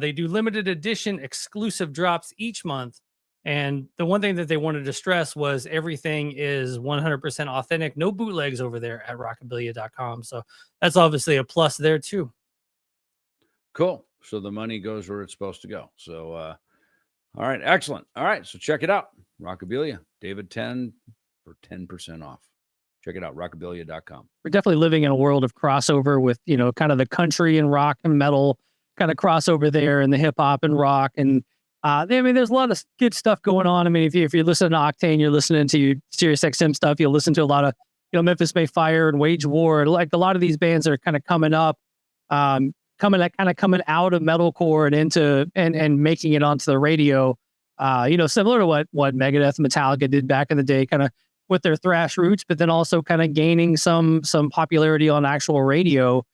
They do limited edition exclusive drops each month. And the one thing that they wanted to stress was everything is 100% authentic. No bootlegs over there at rockabillia.com. So that's obviously a plus there too. Cool. So the money goes where it's supposed to go. So, all right. Excellent. All right. So check it out. Rockabillia, David 10 for 10% off. Check it out. Rockabillia.com. We're definitely living in a world of crossover with, kind of the country and rock and metal kind of crossover there, and the hip hop and rock. And there's a lot of good stuff going on. I mean, if you listen to Octane, you're listening to your Sirius XM stuff, you'll listen to a lot of, Memphis May Fire and Wage War. Like a lot of these bands are kind of coming up, coming out of metalcore and into, and making it onto the radio. Similar to what Megadeth and Metallica did back in the day, kind of with their thrash roots, but then also kind of gaining some popularity on actual radio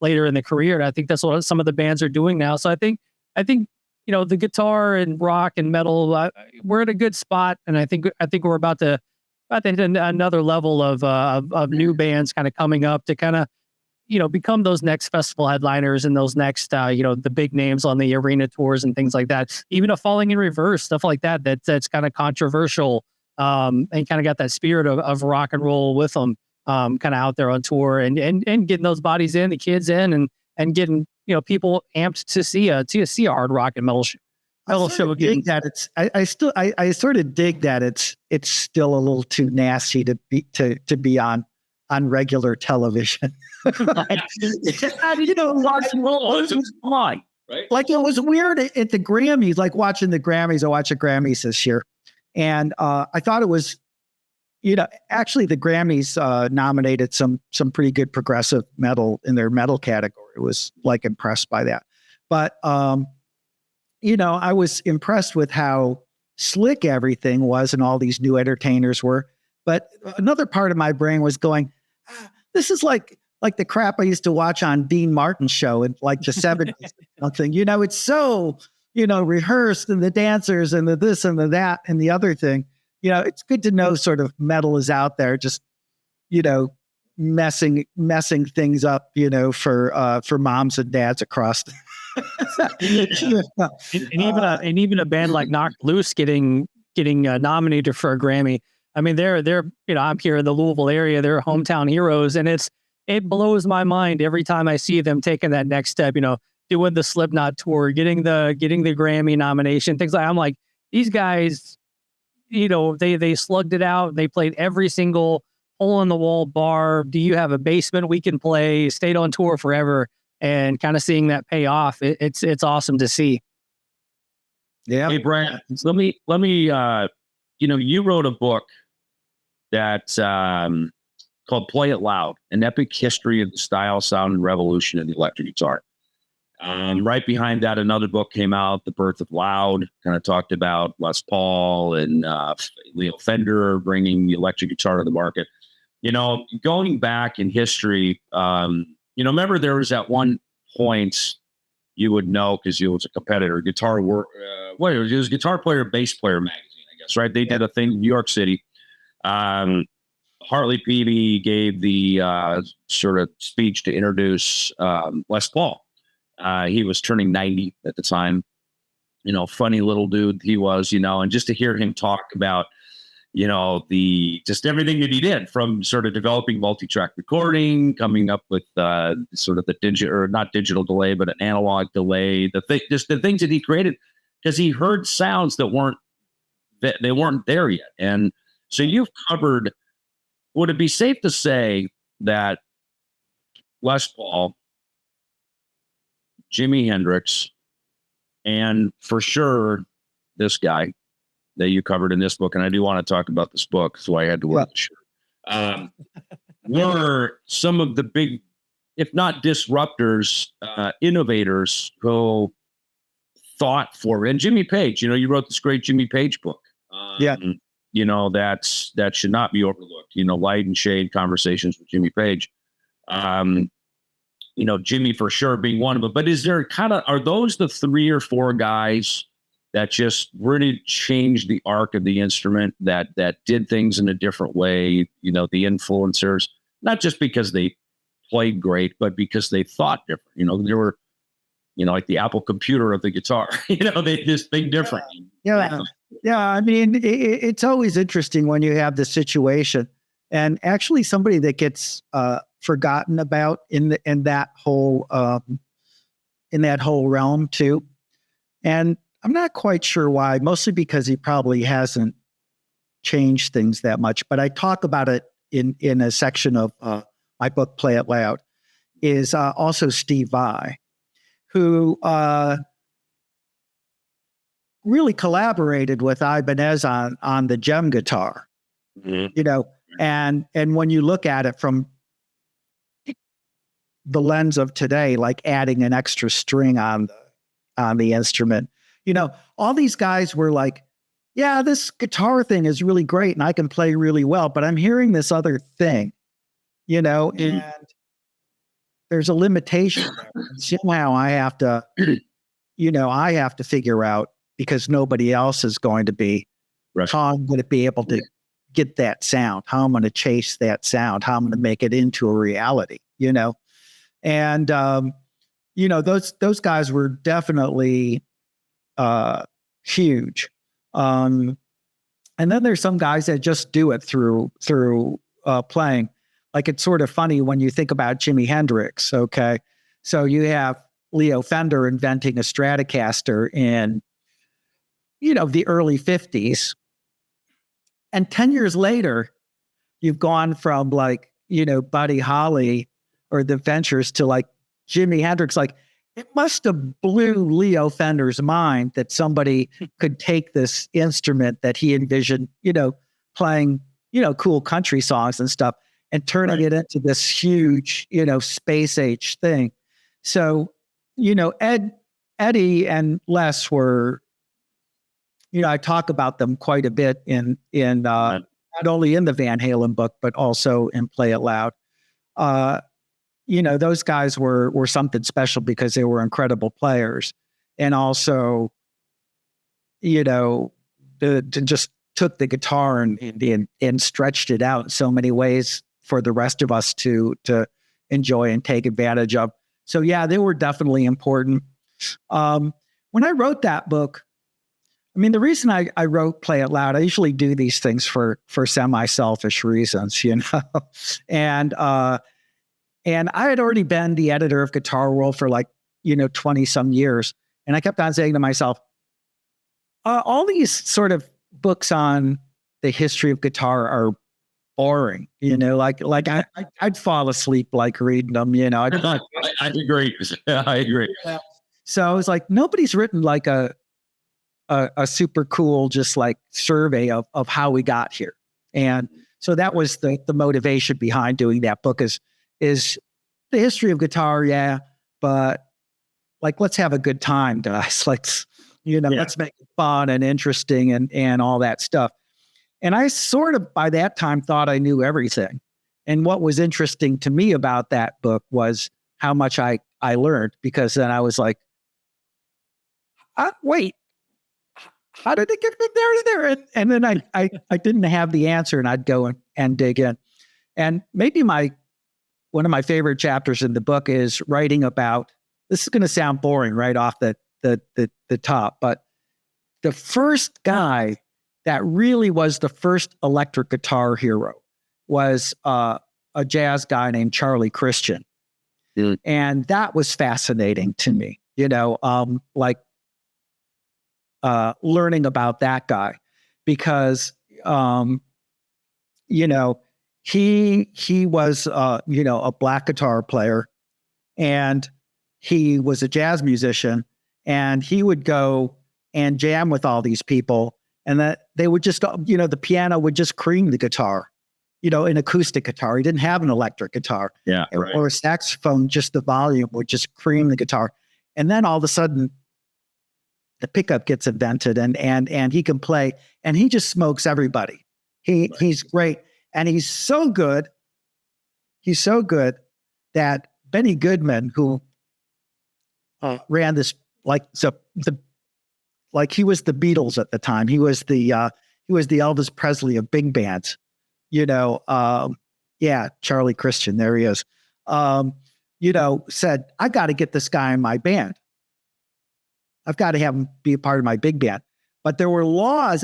later in the career. And I think that's what some of the bands are doing now. So I think the guitar and rock and metal, we're at a good spot, and I think we're about to hit another level of new bands kind of coming up to kind of become those next festival headliners and those next the big names on the arena tours and things like that. Even a Falling in Reverse, stuff like that's kind of controversial, and kind of got that spirit of rock and roll with them. Kind of out there on tour and getting those bodies in, the kids in, and getting people amped to see a hard rock and metal show again. I sort of dig that it's still a little too nasty to be on regular television. Right? Like it was weird at the Grammys, like watching the Grammys. I watched the Grammys this year, and I thought it was. Actually, the Grammys nominated some pretty good progressive metal in their metal category. I was impressed by that. But, I was impressed with how slick everything was and all these new entertainers were. But another part of my brain was going, this is like the crap I used to watch on Dean Martin's show in the 70s. Something, it's so, rehearsed, and the dancers and the this and the that and the other thing. It's good to know sort of metal is out there, just, messing things up, for moms and dads across. and even a band like Knocked Loose getting nominated for a Grammy. I mean, they're I'm here in the Louisville area. They're hometown heroes, and it blows my mind every time I see them taking that next step. Doing the Slipknot tour, getting the Grammy nomination, things like. I'm like, these guys. They slugged it out. They played every single hole in the wall bar. Do you have a basement we can play? Stayed on tour forever, and kind of seeing that pay off. It's awesome to see. Yeah. Hey, Brad, let me. You wrote a book that's called "Play It Loud: An Epic History of the Style, Sound, and Revolution of the Electric Guitar." Right behind that, another book came out, The Birth of Loud, kind of talked about Les Paul and Leo Fender bringing the electric guitar to the market. Going back in history, remember there was at one point, you would know because you was a competitor, it was Guitar Player, Bass Player magazine, I guess, right? They did a thing in New York City. Hartley Peavy gave the sort of speech to introduce Les Paul. He was turning 90 at the time, funny little dude he was, and just to hear him talk about, just everything that he did, from sort of developing multi-track recording, coming up with sort of the not digital delay, but an analog delay, just the things that he created, because he heard sounds that weren't there yet. And so you've covered, would it be safe to say that Les Paul, Jimi Hendrix, and for sure this guy that you covered in this book, and I do want to talk about this book, so I had to wear the shirt, were some of the big, if not disruptors, innovators who thought for, and Jimmy Page, you wrote this great Jimmy Page book. Yeah. That should not be overlooked. Light and Shade, Conversations with Jimmy Page. Jimmy for sure being one of them. But are those the 3 or 4 guys that just really changed the arc of the instrument, that did things in a different way? The influencers, not just because they played great, but because they thought different. They were, like the Apple computer of the guitar. They just think different. Yeah. I mean, it's always interesting when you have this situation, and actually somebody that gets forgotten about in that whole realm too. And I'm not quite sure why, mostly because he probably hasn't changed things that much. But I talk about it in a section of my book, Play It Loud, is also Steve Vai, who really collaborated with Ibanez on the Gem guitar, and when you look at it from the lens of today, like adding an extra string on the instrument, all these guys were like, yeah, this guitar thing is really great and I can play really well, but I'm hearing this other thing, and there's a limitation there. And somehow I have to, figure out, because nobody else is going to be, right, how I'm going to be able to get that sound, how I'm going to chase that sound, how I'm going to make it into a reality, and, those guys were definitely huge. And then there's some guys that just do it through playing. Like, it's sort of funny when you think about Jimi Hendrix. Okay. So you have Leo Fender inventing a Stratocaster in, the early 50s. And 10 years later, you've gone from like, Buddy Holly or the Ventures to like Jimi Hendrix. Like, it must have blew Leo Fender's mind that somebody could take this instrument that he envisioned, playing, cool country songs and stuff, and turning it into this huge, space age thing. So, Eddie and Les were, I talk about them quite a bit in not only in the Van Halen book, but also in Play It Loud. Those guys were something special because they were incredible players, and also, just took the guitar and stretched it out in so many ways for the rest of us to enjoy and take advantage of. So yeah, they were definitely important. When I wrote that book, I mean, the reason I wrote Play It Loud, I usually do these things for semi-selfish reasons, and I had already been the editor of Guitar World for 20 some years. And I kept on saying to myself, all these sort of books on the history of guitar are boring, I'd fall asleep reading them, I agree. I agree. So I was like, nobody's written a super cool, just survey of how we got here. And so that was the motivation behind doing that book is the history of guitar. Yeah. But let's have a good time, guys. Let's make it fun and interesting and all that stuff. And I sort of, by that time, thought I knew everything. And what was interesting to me about that book was how much I learned, because then I was like, wait, how did it get from there to there? And then I didn't have the answer, and I'd go and dig in. And maybe one of my favorite chapters in the book is writing about, this is going to sound boring right off the top, but the first guy that really was the first electric guitar hero was a jazz guy named Charlie Christian. Mm. And that was fascinating to me, learning about that guy, because, he was, a black guitar player, and he was a jazz musician, and he would go and jam with all these people, and that they would just, the piano would just cream the guitar, an acoustic guitar. He didn't have an electric guitar, or a saxophone, just the volume would just cream the guitar. And then all of a sudden, the pickup gets invented, and he can play, and he just smokes everybody. He's great, and he's so good. He's so good that Benny Goodman, who ran this like he was the Beatles at the time. He was the Elvis Presley of big bands, Charlie Christian, there he is. Said, I got to get this guy in my band. I've got to have him be a part of my big band. But there were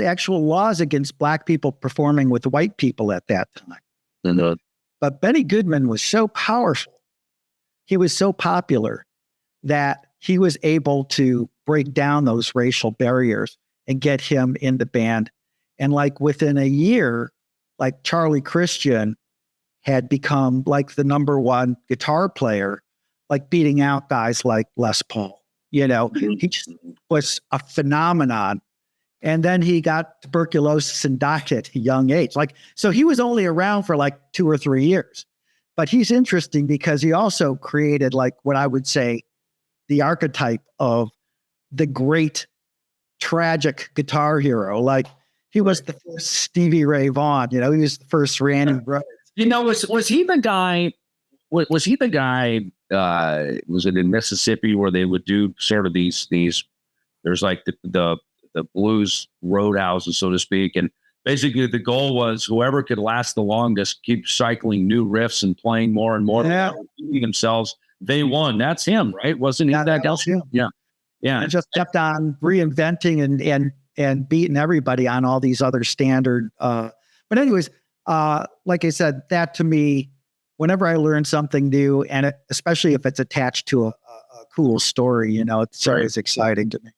actual laws against black people performing with white people at that time. But Benny Goodman was so powerful. He was so popular that he was able to break down those racial barriers and get him in the band. And like within a year, like Charlie Christian had become like the number one guitar player, like beating out guys like Les Paul. He just was a phenomenon. And then he got tuberculosis and died at a young age. So he was only around for like 2 or 3 years. But he's interesting because he also created like what I would say the archetype of the great tragic guitar hero. Like he was the first Stevie Ray Vaughan, he was the first Randy Rhoads. Was he the guy? Was he the guy? Was it in Mississippi where they would do sort of these? There's like the blues roadhouses, so to speak, and basically the goal was whoever could last the longest, keep cycling new riffs and playing more and more, themselves. They won. That's him, right? Wasn't he that guy? Yeah. And just kept on reinventing and beating everybody on all these other standard. But anyways, like I said, that to me, whenever I learn something new, and especially if it's attached to a cool story, it's always exciting to me.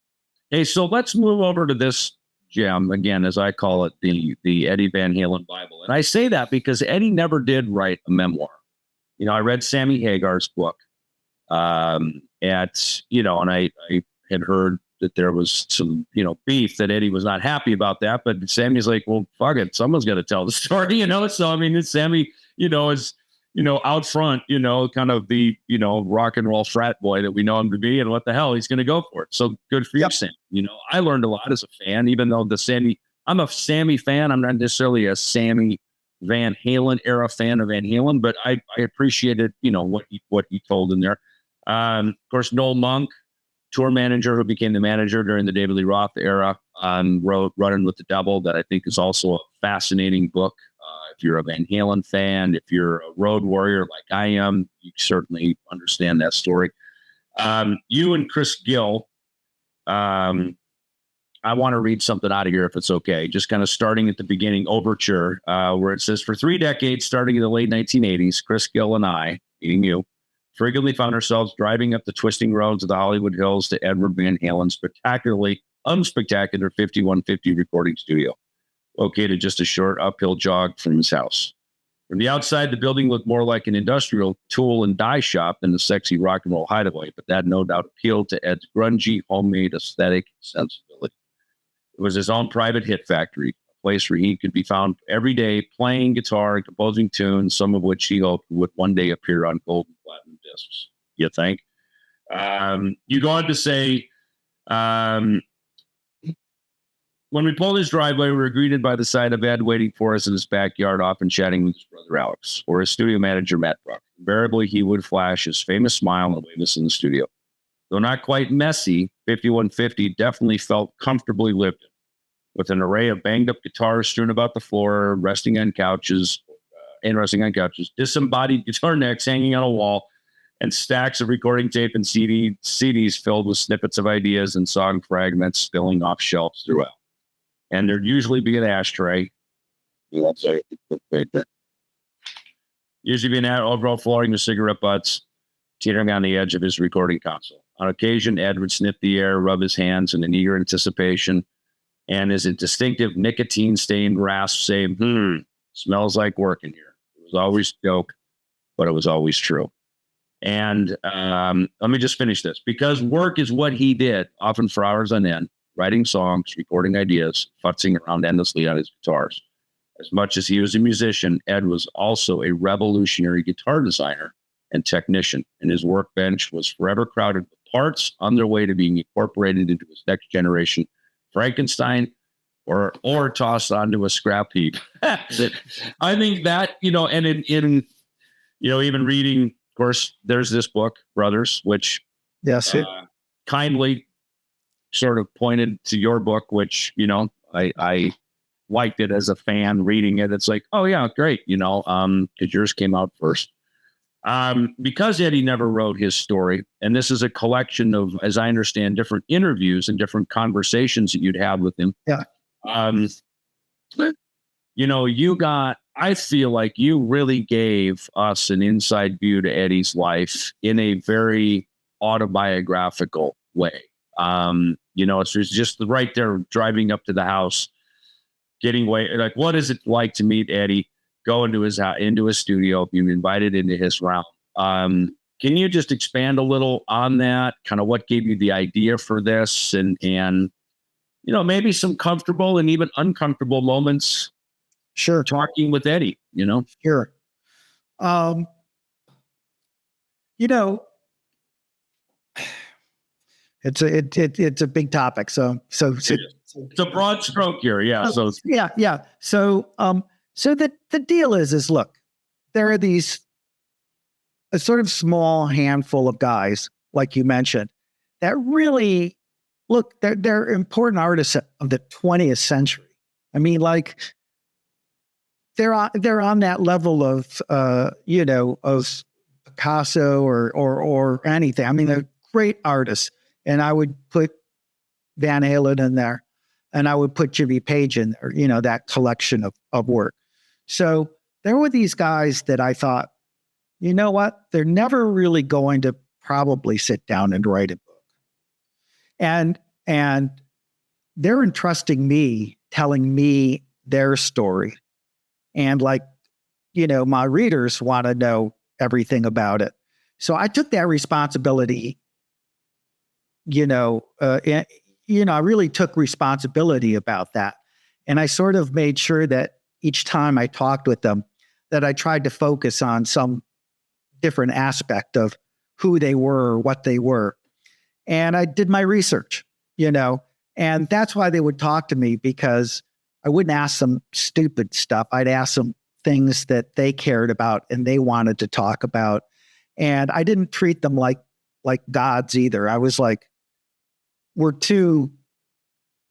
Hey, so let's move over to this gem again, as I call it, the Eddie Van Halen Bible. And I say that because Eddie never did write a memoir. I read Sammy Hagar's book, and I had heard that there was some, beef, that Eddie was not happy about that. But Sammy's like, well, fuck it, someone's got to tell the story, So I mean, Sammy, is out front, kind of the, rock and roll frat boy that we know him to be, and what the hell, he's going to go for it. So good for you, Sam. I learned a lot as a fan, even though I'm a Sammy fan. I'm not necessarily a Sammy Van Halen era fan of Van Halen, but I appreciated, what he told in there. Of course, Noel Monk, tour manager who became the manager during the David Lee Roth era, wrote Running with the Devil, that I think is also a fascinating book. If you're a Van Halen fan, if you're a road warrior like I am, you certainly understand that story. You and Chris Gill, I want to read something out of here if it's okay. Just kind of starting at the beginning, overture, where it says, for 3 decades, starting in the late 1980s, Chris Gill and I, meaning you, frequently found ourselves driving up the twisting roads of the Hollywood Hills to Edward Van Halen's spectacularly unspectacular 5150 recording studio, located just a short uphill jog from his house. From the outside, the building looked more like an industrial tool and die shop than a sexy rock and roll hideaway, but that no doubt appealed to Ed's grungy, homemade aesthetic sensibility. It was his own private hit factory, a place where he could be found every day playing guitar and composing tunes, some of which he hoped would one day appear on gold and platinum discs. You think? You go on to say, when we pulled his driveway, we were greeted by the sight of Ed waiting for us in his backyard, often chatting with his brother Alex or his studio manager, Matt Bruck. Invariably, he would flash his famous smile and wave us in the studio. Though not quite messy, 5150 definitely felt comfortably lived in, with an array of banged-up guitars strewn about the floor, resting on couches, disembodied guitar necks hanging on a wall, and stacks of recording tape and CDs filled with snippets of ideas and song fragments spilling off shelves throughout. And there'd usually be an ashtray. Usually be an overall flooring with cigarette butts teetering on the edge of his recording console. On occasion, Ed would sniff the air, rub his hands in an eager anticipation, and as a distinctive nicotine-stained rasp say, smells like work in here. It was always a joke, but it was always true. And let me just finish this. Because work is what he did, often for hours on end, writing songs, recording ideas, futzing around endlessly on his guitars. As much as he was a musician, Ed was also a revolutionary guitar designer and technician, and his workbench was forever crowded with parts on their way to being incorporated into his next generation Frankenstein, or tossed onto a scrap heap. I think that, and in even reading, of course, there's this book, Brothers, which Yes. kindly sort of pointed to your book, which, I liked it as a fan reading it. It's like, oh yeah, great. Because yours came out first. Because Eddie never wrote his story, and this is a collection of, as I understand, different interviews and different conversations that you'd have with him. Yeah. I feel like you really gave us an inside view to Eddie's life in a very autobiographical way. It's just right there driving up to the house, getting away. Like, what is it like to meet Eddie, go into his studio, being invited into his realm? Can you just expand a little on that? Kind of what gave you the idea for this, and maybe some comfortable and even uncomfortable moments. Sure. Talking with Eddie, Sure. It's a big topic. So it's a broad stroke here. Yeah. So yeah. So the deal is look, there are a sort of small handful of guys, like you mentioned, that really look, they're important artists of the 20th century. I mean, like, they're on that level of of Picasso or anything. I mean, they're great artists, and I would put Van Halen in there, and I would put Jimmy Page in there. That collection of work. So there were these guys that I thought, you know what, they're never really going to probably sit down and write a book, and they're entrusting me, telling me their story. And my readers want to know everything about it. So I took that responsibility, I really took responsibility about that. And I sort of made sure that each time I talked with them, that I tried to focus on some different aspect of who they were or what they were. And I did my research, and that's why they would talk to me, because I wouldn't ask them stupid stuff. I'd ask them things that they cared about and they wanted to talk about. And I didn't treat them like gods either. I was like, we're two,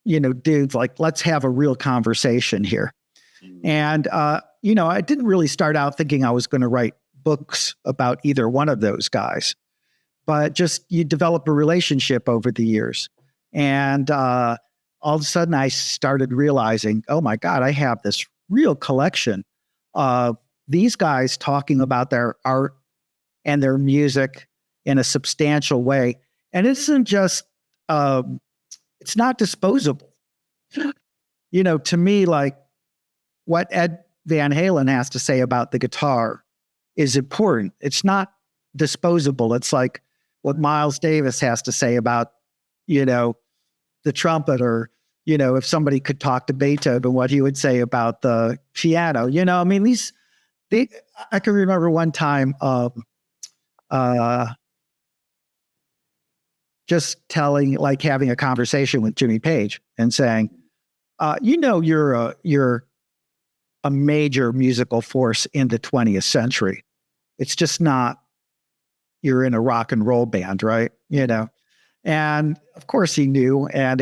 dudes, like, let's have a real conversation here. And, I didn't really start out thinking I was going to write books about either one of those guys, but just you develop a relationship over the years. And, all of a sudden I started realizing, oh my God, I have this real collection of these guys talking about their art and their music in a substantial way. And it isn't just, it's not disposable. To me, like, what Ed Van Halen has to say about the guitar is important. It's not disposable. It's like what Miles Davis has to say about, the trumpet, or, if somebody could talk to Beethoven, what he would say about the piano. I mean, I can remember one time just having a conversation with Jimmy Page and saying, you're a major musical force in the 20th century. It's just not, you're in a rock and roll band, right? And of course he knew, and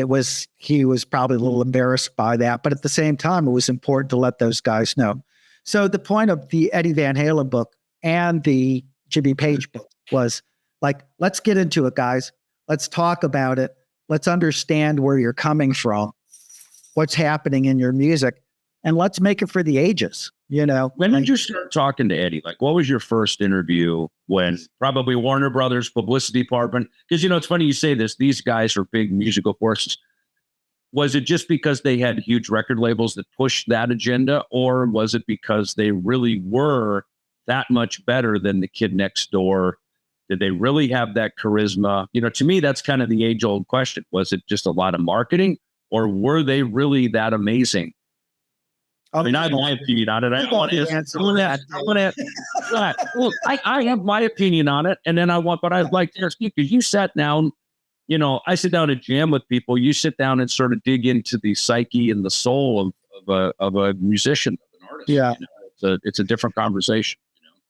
he was probably a little embarrassed by that. But at the same time, it was important to let those guys know. So the point of the Eddie Van Halen book and the Jimmy Page book was like, let's get into it, guys. Let's talk about it. Let's understand where you're coming from, what's happening in your music, and let's make it for the ages. When did you start talking to Eddie? Like, what was your first interview? When probably Warner Brothers publicity department? Because, it's funny you say this, these guys are big musical forces. Was it just because they had huge record labels that pushed that agenda? Or was it because they really were that much better than the kid next door? Did they really have that charisma? To me, that's kind of the age old question. Was it just a lot of marketing, or were they really that amazing? I mean, I have my opinion on it. I want to answer that. Well, I have my opinion on it, and then but I'd like to ask you, because you sat down, I sit down and jam with people. You sit down and sort of dig into the psyche and the soul of a musician, of an artist. Yeah. It's a different conversation.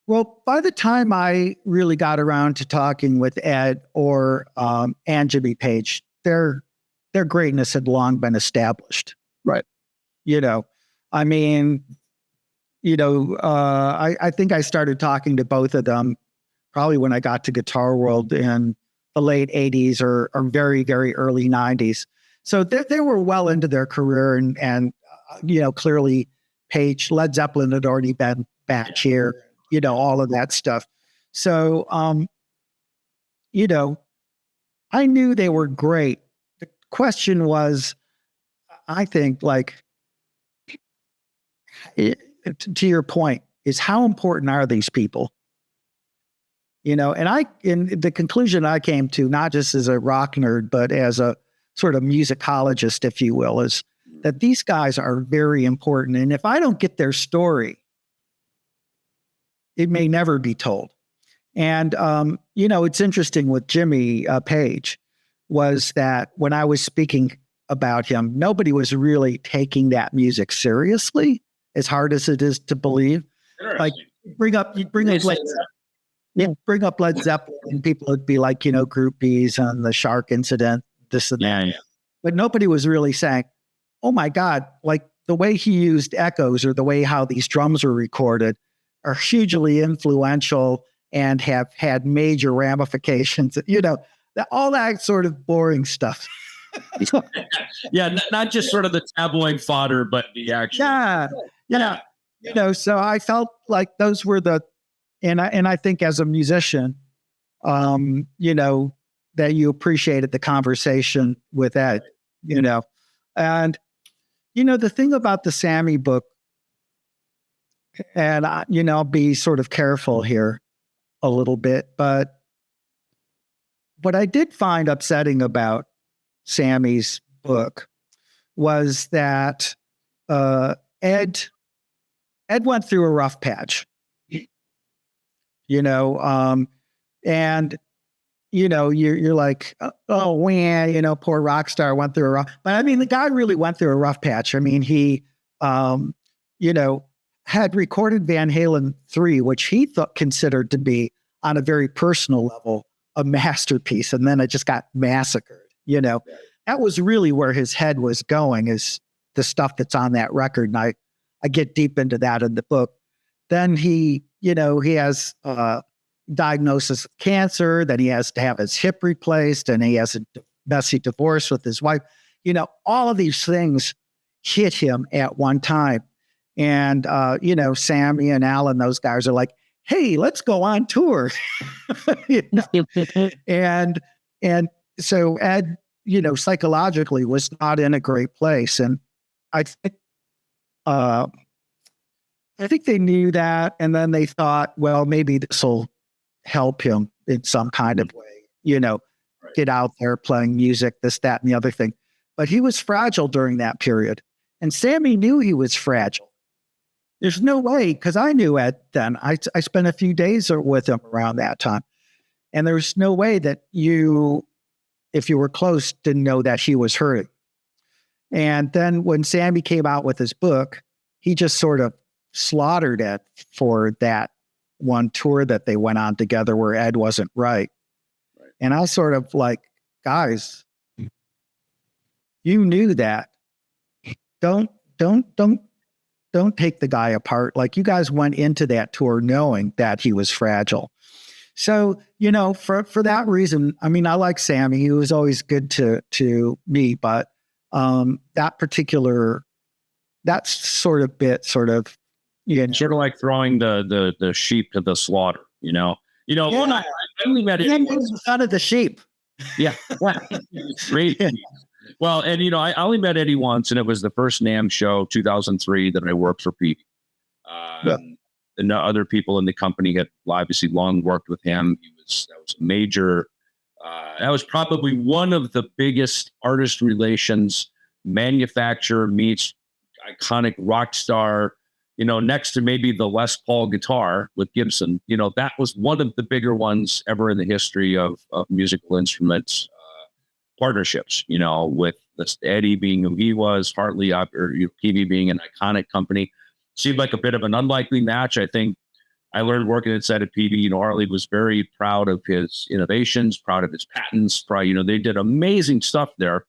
Well, by the time I really got around to talking with Ed or and Jimmy Page, their greatness had long been established. Right. I mean, I think I started talking to both of them probably when I got to Guitar World in the late 80s or very, very early 90s. So they were well into their career and clearly Page, Led Zeppelin had already been back here, all of that stuff. So, I knew they were great. The question was, I think, to your point, is how important are these people? And the conclusion I came to, not just as a rock nerd, but as a sort of musicologist, if you will, is that these guys are very important. And if I don't get their story, it may never be told. And, it's interesting with Jimmy Page was that when I was speaking about him, nobody was really taking that music seriously, as hard as it is to believe. Like bring up Led Zeppelin, and people would be like, groupies and the Shark incident, this and that. Yeah. But nobody was really saying, oh my God, like the way he used echoes or the way how these drums were recorded are hugely influential and have had major ramifications, all that sort of boring stuff. Yeah, not just sort of the tabloid fodder, but the actual. Yeah. So I felt like those were and I think as a musician, that you appreciated the conversation with Ed, and, the thing about the Sammy book, and I'll be sort of careful here a little bit, but what I did find upsetting about Sammy's book was that Ed went through a rough patch, and you're like, oh man, poor rock star went through a rough. But I mean, the guy really went through a rough patch. I mean, he, had recorded Van Halen 3, which he considered to be on a very personal level a masterpiece, and then it just got massacred. That was really where his head was going, is the stuff that's on that record. And I get deep into that in the book. Then he has diagnosis of cancer, then he has to have his hip replaced, and he has a messy divorce with his wife. All of these things hit him at one time. And, Sammy and Alan, those guys are like, hey, let's go on tour. And so Ed, psychologically was not in a great place. And I think they knew that. And then they thought, well, maybe this will help him in some kind of way, get out there playing music, this, that, and the other thing. But he was fragile during that period. And Sammy knew he was fragile. There's no way, because I knew Ed then. I spent a few days with him around that time. And there's no way that if you were close, didn't know that he was hurting. And then when Sammy came out with his book, he just sort of slaughtered Ed for that one tour that they went on together where Ed wasn't right. And I sort of like, guys, you knew that. Don't take the guy apart. Like, you guys went into that tour knowing that he was fragile. So, for that reason, I mean, I like Sammy. He was always good to me, but that sort of sort of like throwing the sheep to the slaughter, Yeah. Well, I only met Eddie once. Out of the sheep. Yeah. Great. Well, and I only met Eddie once, and it was the first NAMM show, 2003, that I worked for Pete. And other people in the company had obviously long worked with him. That was a major. That was probably one of the biggest artist relations, manufacturer meets iconic rock star, next to maybe the Les Paul guitar with Gibson. That was one of the bigger ones ever in the history of musical instruments partnerships, with Eddie being who he was, Hartley or Peavey being an iconic company. Seemed like a bit of an unlikely match. I think I learned working inside of Peavey, Hartley was very proud of his innovations, proud of his patents. They did amazing stuff there.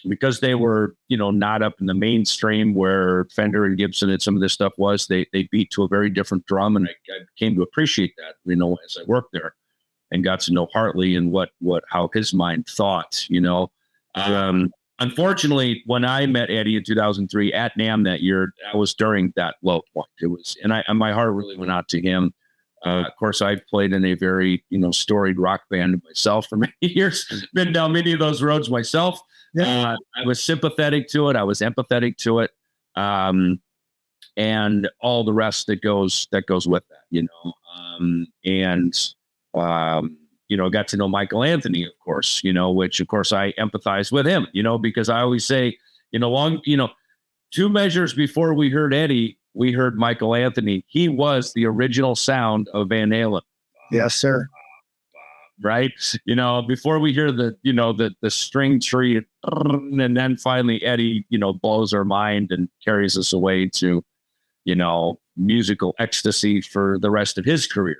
Because they were, not up in the mainstream where Fender and Gibson and some of this stuff was, they beat to a very different drum. And I came to appreciate that, as I worked there and got to know Hartley and how his mind thought, Unfortunately, when I met Eddie in 2003 at NAMM that year, that was during that low point. It was, and my heart really went out to him. Of course, I've played in a very, storied rock band myself for many years, been down many of those roads myself. Yeah. I was sympathetic to it. I was empathetic to it. And all the rest that goes with that, got to know Michael Anthony, of course, which of course I empathize with him, because I always say, 2 measures before we heard Eddie, we heard Michael Anthony. He was the original sound of Van Halen. Yes, sir. Right. Before we hear the string tree, and then finally Eddie, blows our mind and carries us away to, musical ecstasy for the rest of his career,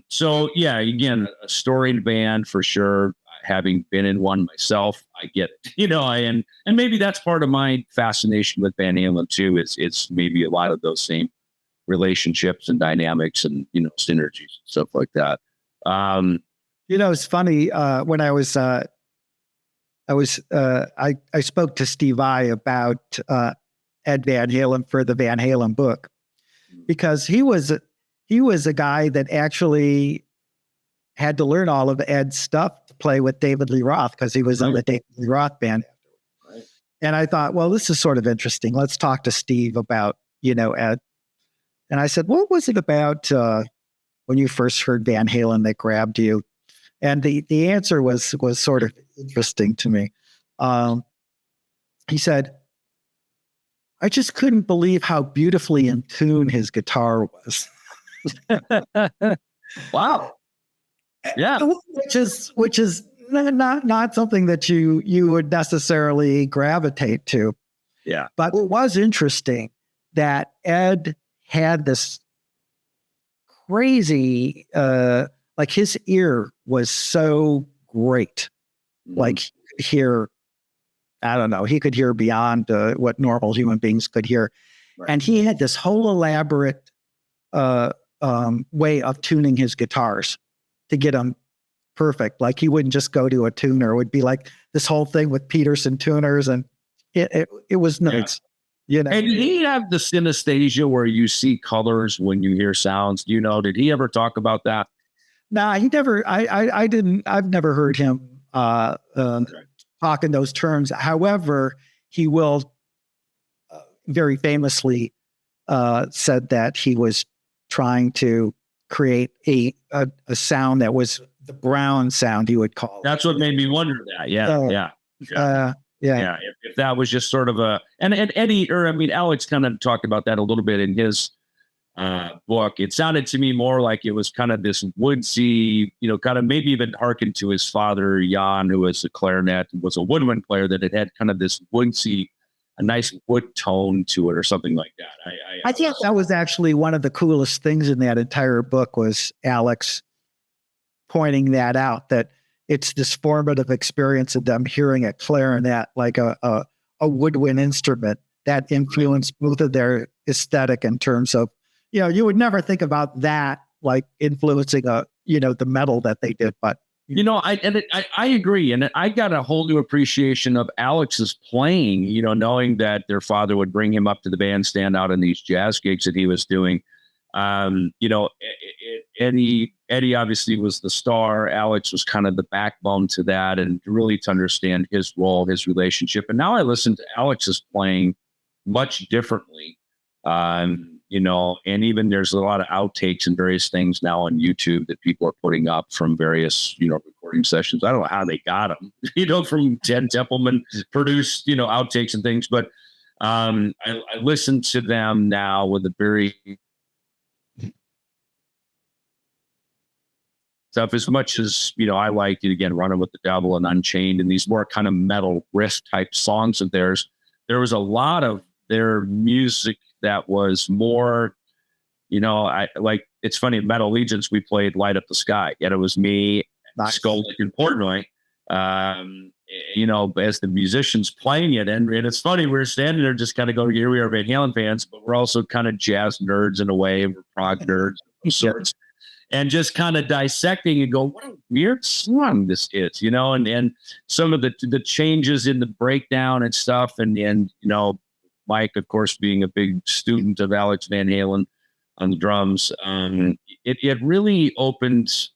So yeah, again, a storied band for sure. Having been in one myself, I get it, and maybe that's part of my fascination with Van Halen too, it's maybe a lot of those same relationships and dynamics and, synergies and stuff like that. It's funny, when I spoke to Steve Vai about, Ed Van Halen for the Van Halen book, because he was a guy that actually had to learn all of Ed's stuff to play with David Lee Roth, because he was in the David Lee Roth band. Right. And I thought, well, this is sort of interesting. Let's talk to Steve about, Ed. And I said, what was it about when you first heard Van Halen that grabbed you? And the answer was sort of interesting to me. He said, I just couldn't believe how beautifully in tune his guitar was. Wow. Yeah. Which is not something that you would necessarily gravitate to. Yeah. But it was interesting that Ed had this crazy, like his ear was so great. Mm-hmm. Like he could hear, I don't know, he could hear beyond what normal human beings could hear. Right. And he had this whole elaborate way of tuning his guitars to get them perfect. Like he wouldn't just go to a tuner. It would be like this whole thing with Peterson tuners, and it was nuts. Yeah. And did he have the synesthesia where you see colors when you hear sounds? Did he ever talk about that? Nah, he never. I didn't. I've never heard him talk in those terms. However, he will very famously said that he was trying to create a sound that was the Brown sound, he would call it. That's what made me wonder that. Yeah. If that was just sort of and Eddie, Alex kind of talked about that a little bit in his book. It sounded to me more like it was kind of this woodsy, kind of maybe even hearkened to his father, Jan, who was a clarinet, was a woodwind player, that it had kind of this woodsy, a nice wood tone to it or something like that. I think that was actually one of the coolest things in that entire book, was Alex pointing that out, that it's this formative experience of them hearing a clarinet, like a woodwind instrument, that influenced both of their aesthetic in terms of, you would never think about that like influencing the metal that they did, but I agree. And I got a whole new appreciation of Alex's playing, knowing that their father would bring him up to the bandstand out in these jazz gigs that he was doing. Eddie obviously was the star. Alex was kind of the backbone to that, and really to understand his role, his relationship. And now I listen to Alex's playing much differently. And even there's a lot of outtakes and various things now on YouTube that people are putting up from various, recordings recording sessions. I don't know how they got them, from Ted Templeman produced, outtakes and things. But I listen to them now with a very stuff as much as, I liked it, again, Running with the Devil and Unchained and these more kind of metal riff type songs of theirs. There was a lot of their music that was more, it's funny, at Metal Allegiance, we played Light Up the Sky. Yet it was me, Skolnick, and Portnoy, as the musicians playing it. And it's funny, we're standing there just kind of going, here we are Van Halen fans, but we're also kind of jazz nerds in a way, and we're prog nerds of sorts. And just kind of dissecting and go, what a weird song this is, and some of the changes in the breakdown and stuff. And Mike, of course, being a big student of Alex Van Halen on the drums, it really opened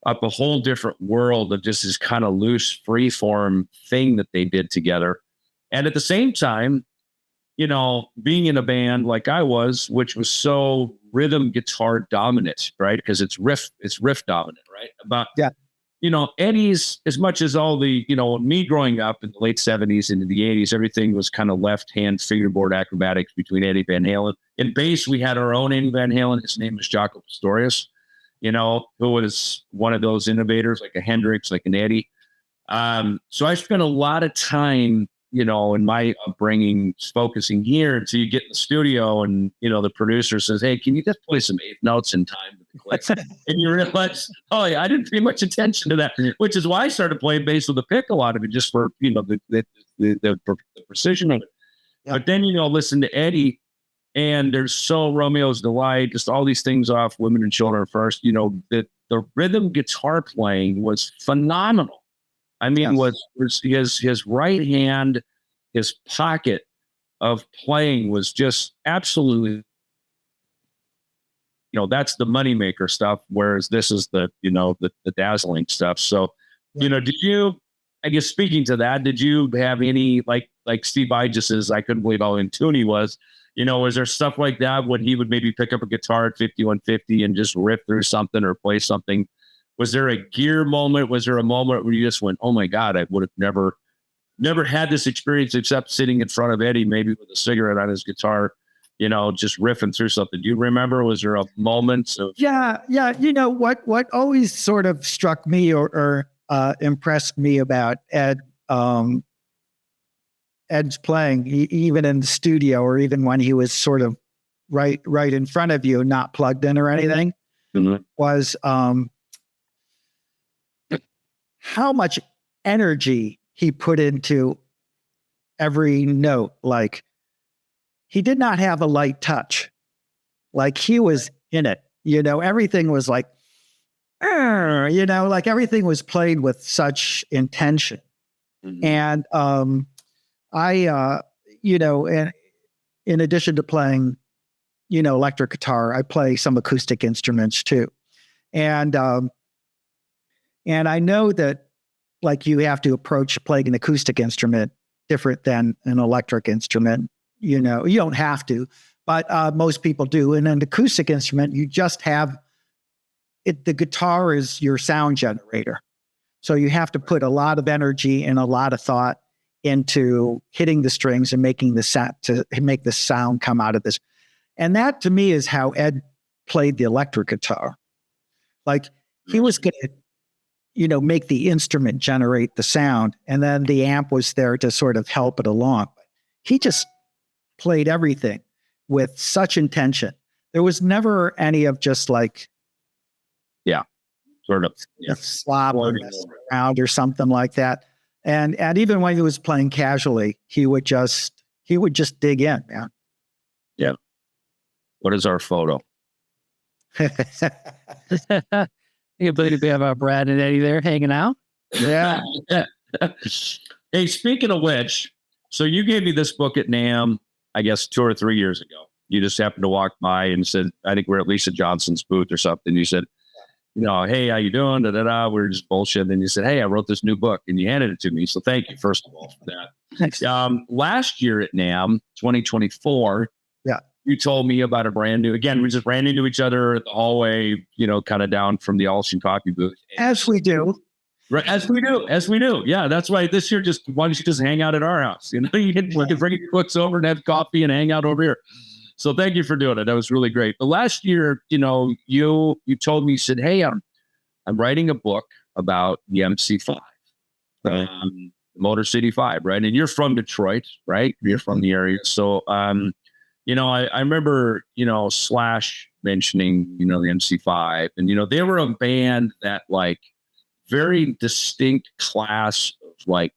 up a whole different world of just this kind of loose, free form thing that they did together. And at the same time, being in a band like I was, which was so rhythm guitar dominant, right? Because it's riff dominant, right? But Eddie's, as much as all the, me growing up in the late 70s into the 80s, everything was kind of left-hand fingerboard acrobatics between Eddie Van Halen. In bass, we had our own Eddie Van Halen. His name was Jaco Pastorius, who was one of those innovators, like a Hendrix, like an Eddie. So I spent a lot of time, in my upbringing, focusing here until you get in the studio and, the producer says, hey, can you just play some eighth notes in time with the clicks? And you realize, oh, yeah, I didn't pay much attention to that, which is why I started playing bass with a pick a lot of it, just for, the precision of it. Yeah. But then, listen to Eddie, and there's so Romeo's Delight, just all these things off Women and Children First, the rhythm guitar playing was phenomenal. I mean, was his right hand, his pocket of playing was just absolutely, that's the moneymaker stuff. Whereas this is the dazzling stuff. So, did you, I guess, speaking to that, did you have any, like Steve Vai just says, I couldn't believe how in tune he was. Was there stuff like that when he would maybe pick up a guitar at 5150 and just riff through something or play something? Was there a gear moment? Was there a moment where you just went, oh my God, I would have never had this experience except sitting in front of Eddie, maybe with a cigarette on his guitar, just riffing through something. Do you remember? Was there a moment of? Yeah. What always sort of struck me or impressed me about Ed's playing, even in the studio, or even when he was sort of right in front of you, not plugged in or anything, was how much energy he put into every note. Like, he did not have a light touch. Like, he was in it, everything was like, like everything was played with such intention. Mm-hmm. And I, in addition to playing, electric guitar, I play some acoustic instruments too. And I know that, like, you have to approach playing an acoustic instrument different than an electric instrument. You don't have to, but most people do. And an acoustic instrument, you just have it. The guitar is your sound generator. So you have to put a lot of energy and a lot of thought into hitting the strings and making the sound to make the sound come out of this. And that, to me, is how Ed played the electric guitar. Like, he was going to, make the instrument generate the sound, and then the amp was there to sort of help it along. He just played everything with such intention. There was never any of just like, slop or mess around or something like that. And even when he was playing casually, he would just dig in, man. Yeah. What is our photo? You believe we have Brad and Eddie there hanging out? Yeah. Hey, speaking of which, so you gave me this book at NAMM, I guess 2 or 3 years ago. You just happened to walk by and said, I think we're at Lisa Johnson's booth or something. You said, hey, how you doing? We're just bullshit. And you said, hey, I wrote this new book, and you handed it to me. So thank you, first of all, for that. Thanks. Last year at NAMM, 2024, you told me about a brand new, again, we just ran into each other at the hallway, kind of down from the Allison coffee booth. As we do. Right, as we do. Yeah, that's why this year, why don't you just hang out at our house? You can bring your books over and have coffee and hang out over here. So thank you for doing it. That was really great. But last year, you told me, you said, hey, I'm writing a book about the MC5, Motor City 5, right? And you're from Detroit, right? You're from the area. So, I remember, Slash mentioning, the MC5, and, they were a band that very distinct class of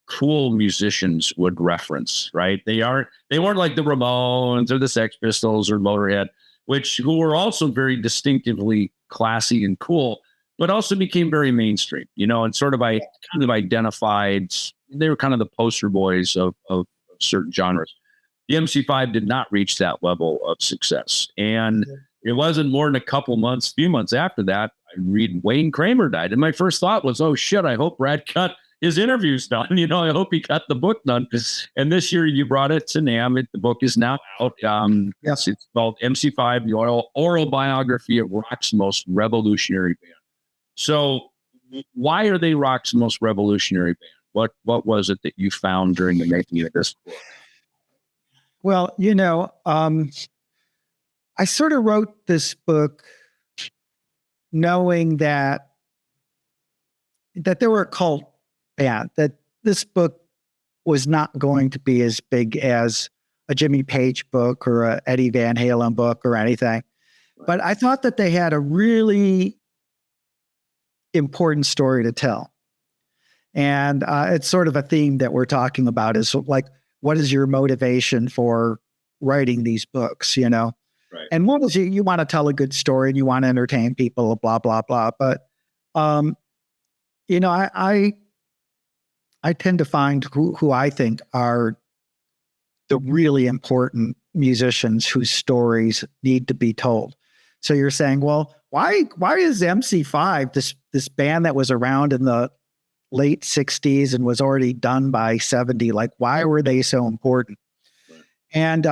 cool musicians would reference, right? They weren't like the Ramones or the Sex Pistols or Motorhead, who were also very distinctively classy and cool, but also became very mainstream, and sort of I kind of identified, they were kind of the poster boys of certain genres. The MC5 did not reach that level of success. And it wasn't more than a few months after that, I read Wayne Kramer died. And my first thought was, oh shit, I hope Brad got his interviews done. I hope he got the book done. And this year you brought it to NAMM. The book is now out. Yes, it's called MC5, the oral biography of rock's most revolutionary band. So why are they rock's most revolutionary band? What was it that you found during the making of this book? Well, I sort of wrote this book knowing that they were a cult band, that this book was not going to be as big as a Jimmy Page book or a Eddie Van Halen book or anything. Right. But I thought that they had a really important story to tell. And it's sort of a theme that we're talking about is what is your motivation for writing these books, Right. And what was you want to tell a good story and you want to entertain people, blah, blah, blah. But, I tend to find who I think are the really important musicians whose stories need to be told. So you're saying, well, why is MC5, this band that was around in the late 60s and was already done by 70, why were they so important? Right. And,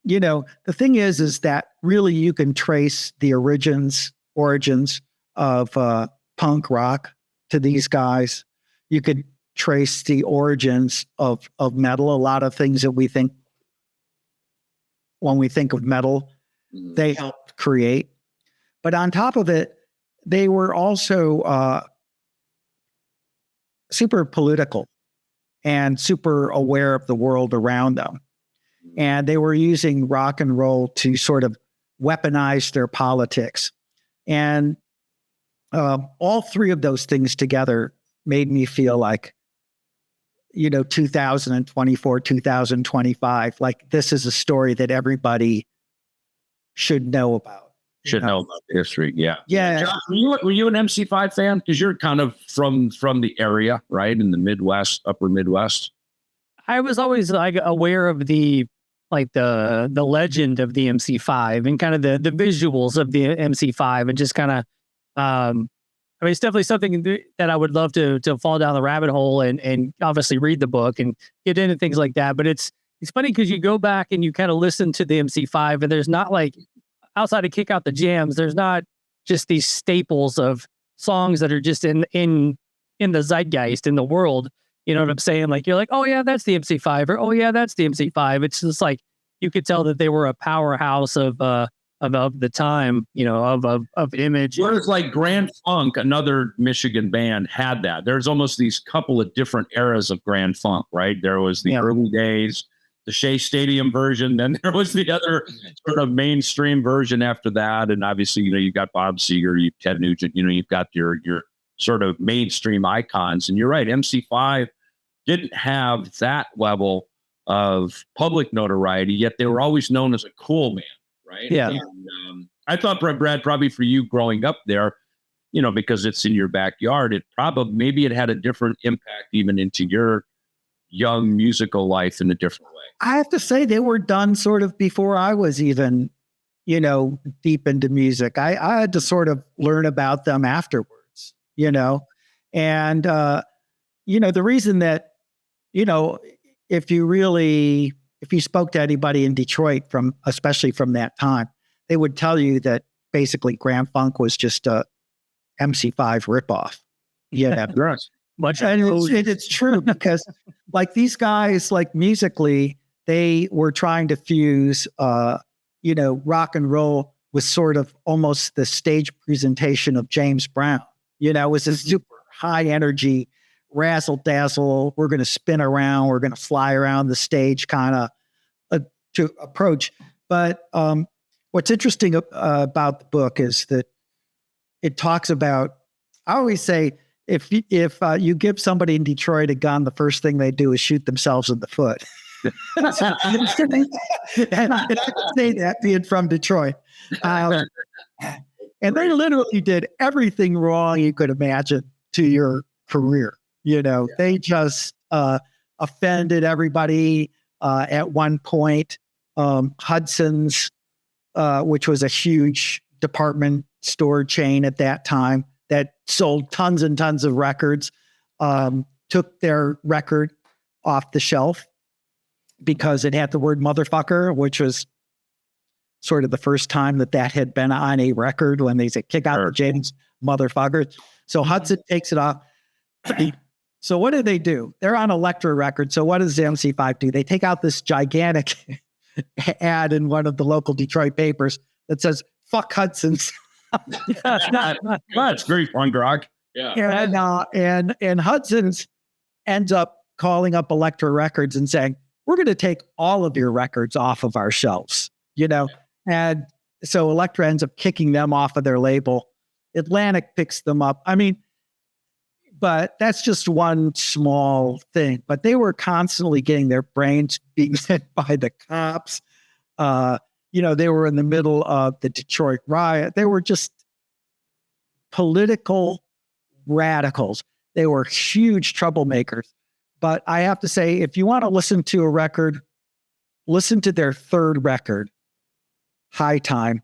the thing is that really you can trace the origins of punk rock to these guys. You could trace the origins of metal. A lot of things that we think when we think of metal, they helped create. But on top of it, they were also super political and super aware of the world around them. And they were using rock and roll to sort of weaponize their politics. And all three of those things together made me feel 2024, 2025, this is a story that everybody should know about. Know about the history. Yeah. Yeah. Josh, were you an MC5 fan? Because you're kind of from the area, right? In the Midwest, upper Midwest. I was always aware of the legend of the MC5 and kind of the visuals of the MC5 and just kind of, it's definitely something that I would love to fall down the rabbit hole and obviously read the book and get into things like that. But it's funny because you go back and you kind of listen to the MC5 and there's not outside of Kick Out the Jams, there's not just these staples of songs that are just in the zeitgeist in the world. You know what I'm saying? You're oh yeah, that's the MC5, or oh yeah, that's the MC5. It's just you could tell that they were a powerhouse of the time, of image. Whereas Grand Funk, another Michigan band, had that. There's almost these couple of different eras of Grand Funk, right? There was the early days, the Shea Stadium version, then there was the other sort of mainstream version after that. And obviously, you got Bob Seger, you Ted Nugent, you've got your sort of mainstream icons. And you're right, MC5 didn't have that level of public notoriety, yet they were always known as a cool band, right? Yeah. And, I thought, Brad, probably for you growing up there, because it's in your backyard, maybe it had a different impact even into your young musical life in a different way. I have to say they were done sort of before I was even, deep into music. I had to sort of learn about them afterwards, and, the reason that, if you spoke to anybody in Detroit especially from that time, they would tell you that basically Grand Funk was just a MC5 ripoff. Yeah. Much And it's true because like these guys, like musically, they were trying to fuse, rock and roll with sort of almost the stage presentation of James Brown. It was a super high energy, razzle dazzle. We're going to spin around. We're going to fly around the stage kind of to approach. But what's interesting about the book is that it talks about, I always say, if you give somebody in Detroit a gun, the first thing they do is shoot themselves in the foot. and I can say that being from Detroit. And they literally did everything wrong you could imagine to your career. They just offended everybody at one point. Hudson's, which was a huge department store chain at that time that sold tons and tons of records, took their record off the shelf because it had the word motherfucker, which was sort of the first time that had been on a record when they said, kick out the James motherfucker. So Hudson takes it off. So what do? They're on Elektra Records. So what does the MC5 do? They take out this gigantic ad in one of the local Detroit papers that says, fuck Hudson's. It's very fun, Grog. Yeah. And Hudson's ends up calling up Elektra Records and saying, we're going to take all of your records off of our shelves, And so Elektra ends up kicking them off of their label. Atlantic picks them up. I mean, but that's just one small thing. But they were constantly getting their brains being hit by the cops. They were in the middle of the Detroit riot. They were just political radicals. They were huge troublemakers. But I have to say, if you want to listen to a record, listen to their third record, High Time.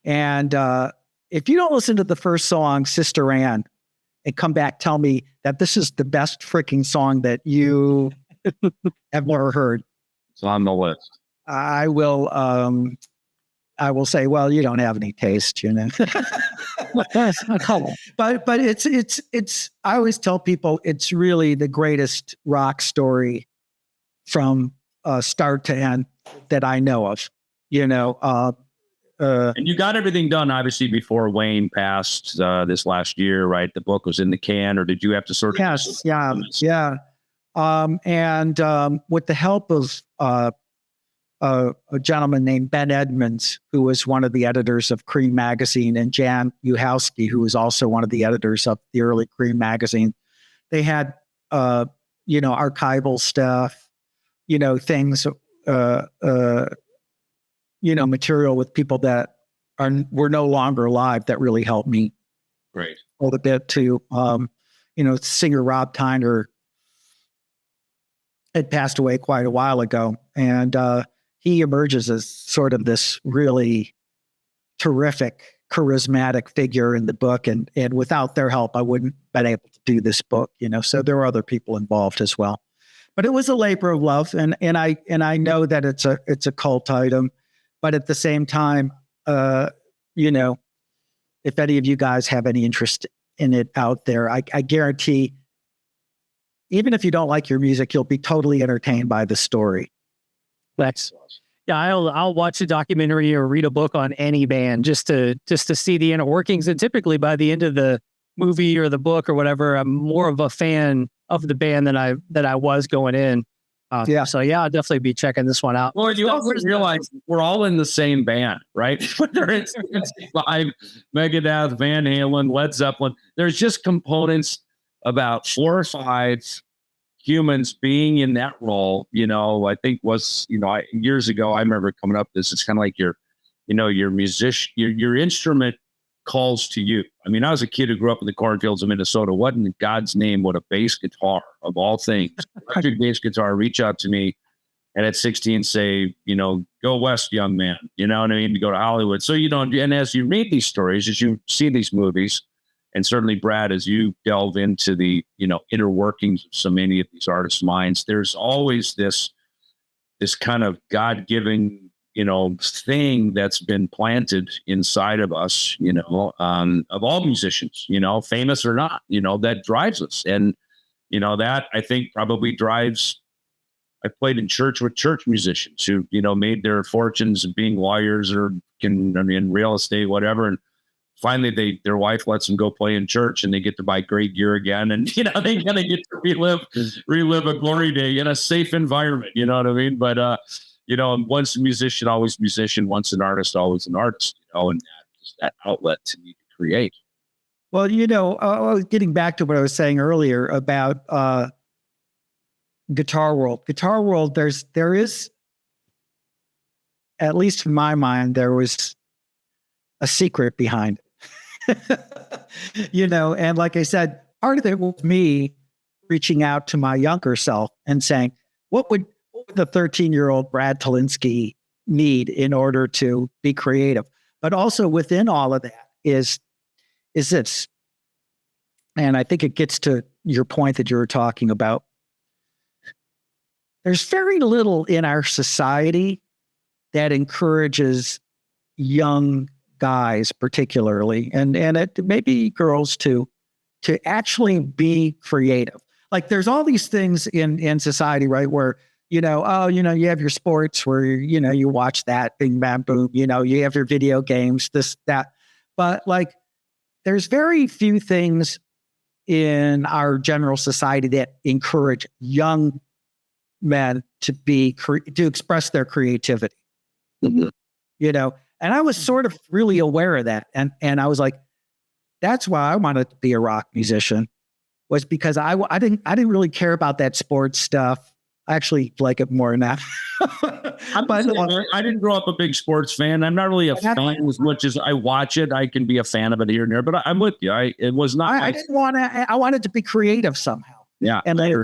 And if you don't listen to the first song, Sister Ann, and come back, tell me that this is the best freaking song that you have never heard. It's on the list. I will say, well, you don't have any taste, But it's I always tell people it's really the greatest rock story from start to end that I know of. And you got everything done, obviously, before Wayne passed this last year, right? The book was in the can, or did you have to sort of? Yes, yeah. And with the help of a gentleman named Ben Edmonds, who was one of the editors of Cream magazine, and Jan Uhowski, who was also one of the editors of the early Cream magazine. They had, archival stuff, things, material with people that were no longer alive that really helped me. Great. A little bit too. Singer Rob Tyner had passed away quite a while ago, and he emerges as sort of this really terrific, charismatic figure in the book. And without their help, I wouldn't have been able to do this book, so there were other people involved as well. But it was a labor of love. And I know that it's a cult item, but at the same time, if any of you guys have any interest in it out there, I guarantee, even if you don't like your music, you'll be totally entertained by the story. Yeah, I'll watch a documentary or read a book on any band just to see the inner workings. And typically by the end of the movie or the book or whatever, I'm more of a fan of the band than I was going in. So yeah, I'll definitely be checking this one out. Well, you also realize we're all in the same band, right? Whether it's Megadeth, Van Halen, Led Zeppelin, there's just components about 4 or 5 humans being in that role. I think was, years ago, I remember coming up this, it's kind of like your musician, your instrument calls to you. I mean, I was a kid who grew up in the cornfields of Minnesota. What in God's name would a bass guitar, of all things, electric bass guitar, reach out to me and at 16 say, go west, young man, you know what I mean, to go to Hollywood. So, and as you read these stories, as you see these movies, and certainly Brad, as you delve into the, inner workings of so many of these artists' minds, there's always this kind of God-given thing that's been planted inside of us, of all musicians, famous or not, that drives us. And, that I think probably drives. I played in church with church musicians who, made their fortunes being lawyers or in real estate, whatever. And finally their wife lets them go play in church and they get to buy great gear again. And, they kind of get to relive a glory day in a safe environment. You know what I mean? But, once a musician, always musician, once an artist, always an artist, and that outlet to need to create. Well, getting back to what I was saying earlier about Guitar World. Guitar World, there is, at least in my mind, there was a secret behind it. And like I said, part of it was me reaching out to my younger self and saying, what would the 13-year-old Brad Tolinski need in order to be creative? But also within all of that is this. And I think it gets to your point that you were talking about. There's very little in our society that encourages young guys, particularly, and it maybe girls too, to actually be creative. Like there's all these things in society, right? Where, you have your sports where, you watch that, bing, bam, boom, you have your video games, this, that. But like, there's very few things in our general society that encourage young men to express their creativity, and I was sort of really aware of that. And I was like, that's why I wanted to be a rock musician, was because I didn't really care about that sports stuff. I actually like it more than that. I didn't grow up a big sports fan. I'm not really a fan as much as I watch it. I can be a fan of it here and there, but I'm with you. I wanted to be creative somehow. Yeah. And I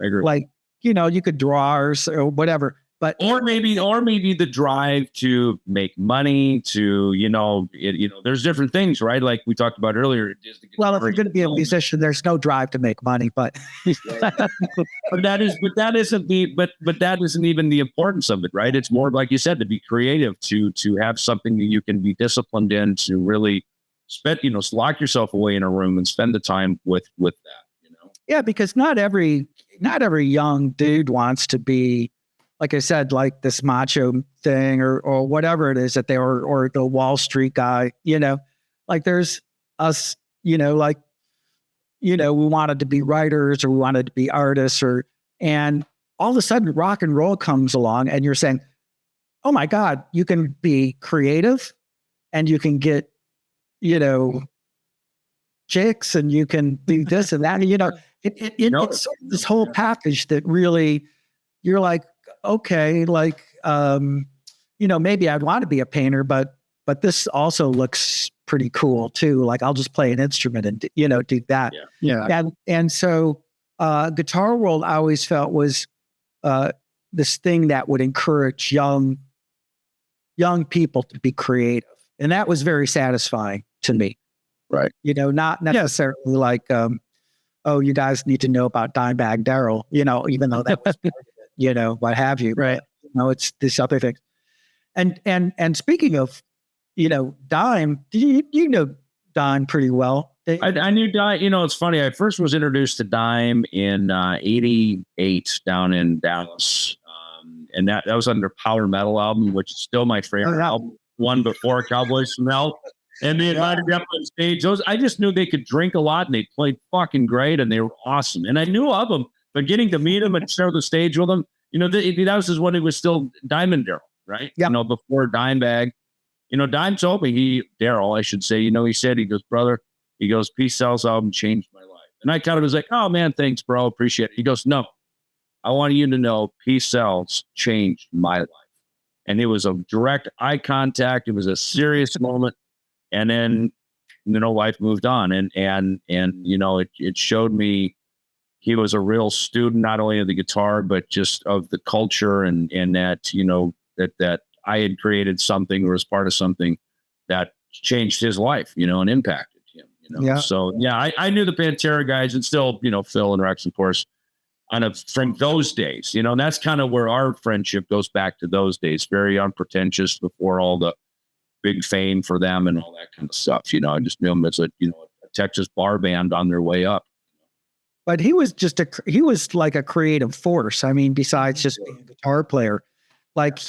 agree. Like, you could draw or whatever, but or maybe the drive to make money, to there's different things, right? Like we talked about earlier. Well, if you're going to be a musician, there's no drive to make money, but that isn't even the importance of it, right? It's more like you said, to be creative, to have something that you can be disciplined in, to really spend, lock yourself away in a room and spend the time with that. Yeah, because not every young dude wants to be, like I said, like this macho thing or whatever it is that they are, or the Wall Street guy, like there's us, we wanted to be writers or we wanted to be artists and all of a sudden rock and roll comes along and you're saying, oh my God, you can be creative and you can get, chicks and you can do this and that. It's sort of this whole package that really, you're like, okay, like, maybe I'd want to be a painter, but this also looks pretty cool too. Like I'll just play an instrument and, do that. Yeah. And so, Guitar World I always felt was, this thing that would encourage young people to be creative. And that was very satisfying to me. Right. Not necessarily like, oh, you guys need to know about Dimebag Darrell, even though that was, what have you. Right. It's this other thing. And speaking of, Dime, you know Dime pretty well. I knew Dime. It's funny. I first was introduced to Dime in 88 down in Dallas. And that was under Power Metal album, which is still my favorite album. One before Cowboys from Hell. And they invited me up on stage. I just knew they could drink a lot and they played fucking great and they were awesome. And I knew of them, but getting to meet them and share the stage with them, that was when it was still Diamond Darrell, right? Yeah. Before Dimebag. Dime told me, Darrell, I should say, he said, he goes, brother, Peace Sells album changed my life. And I kind of was like, oh man, thanks, bro. Appreciate it. He goes, no, I want you to know Peace Sells changed my life. And it was a direct eye contact. It was a serious moment. And then, life moved on and it showed me he was a real student, not only of the guitar, but just of the culture and that, that I had created something or was part of something that changed his life, and impacted him, Yeah. So, yeah, I knew the Pantera guys and still, Phil and Rex, of course, from those days, and that's kind of where our friendship goes back to those days. Very unpretentious before all the big fame for them and all that kind of stuff. I just knew him as a Texas bar band on their way up. But he was he was like a creative force. I mean, besides just being a guitar player, like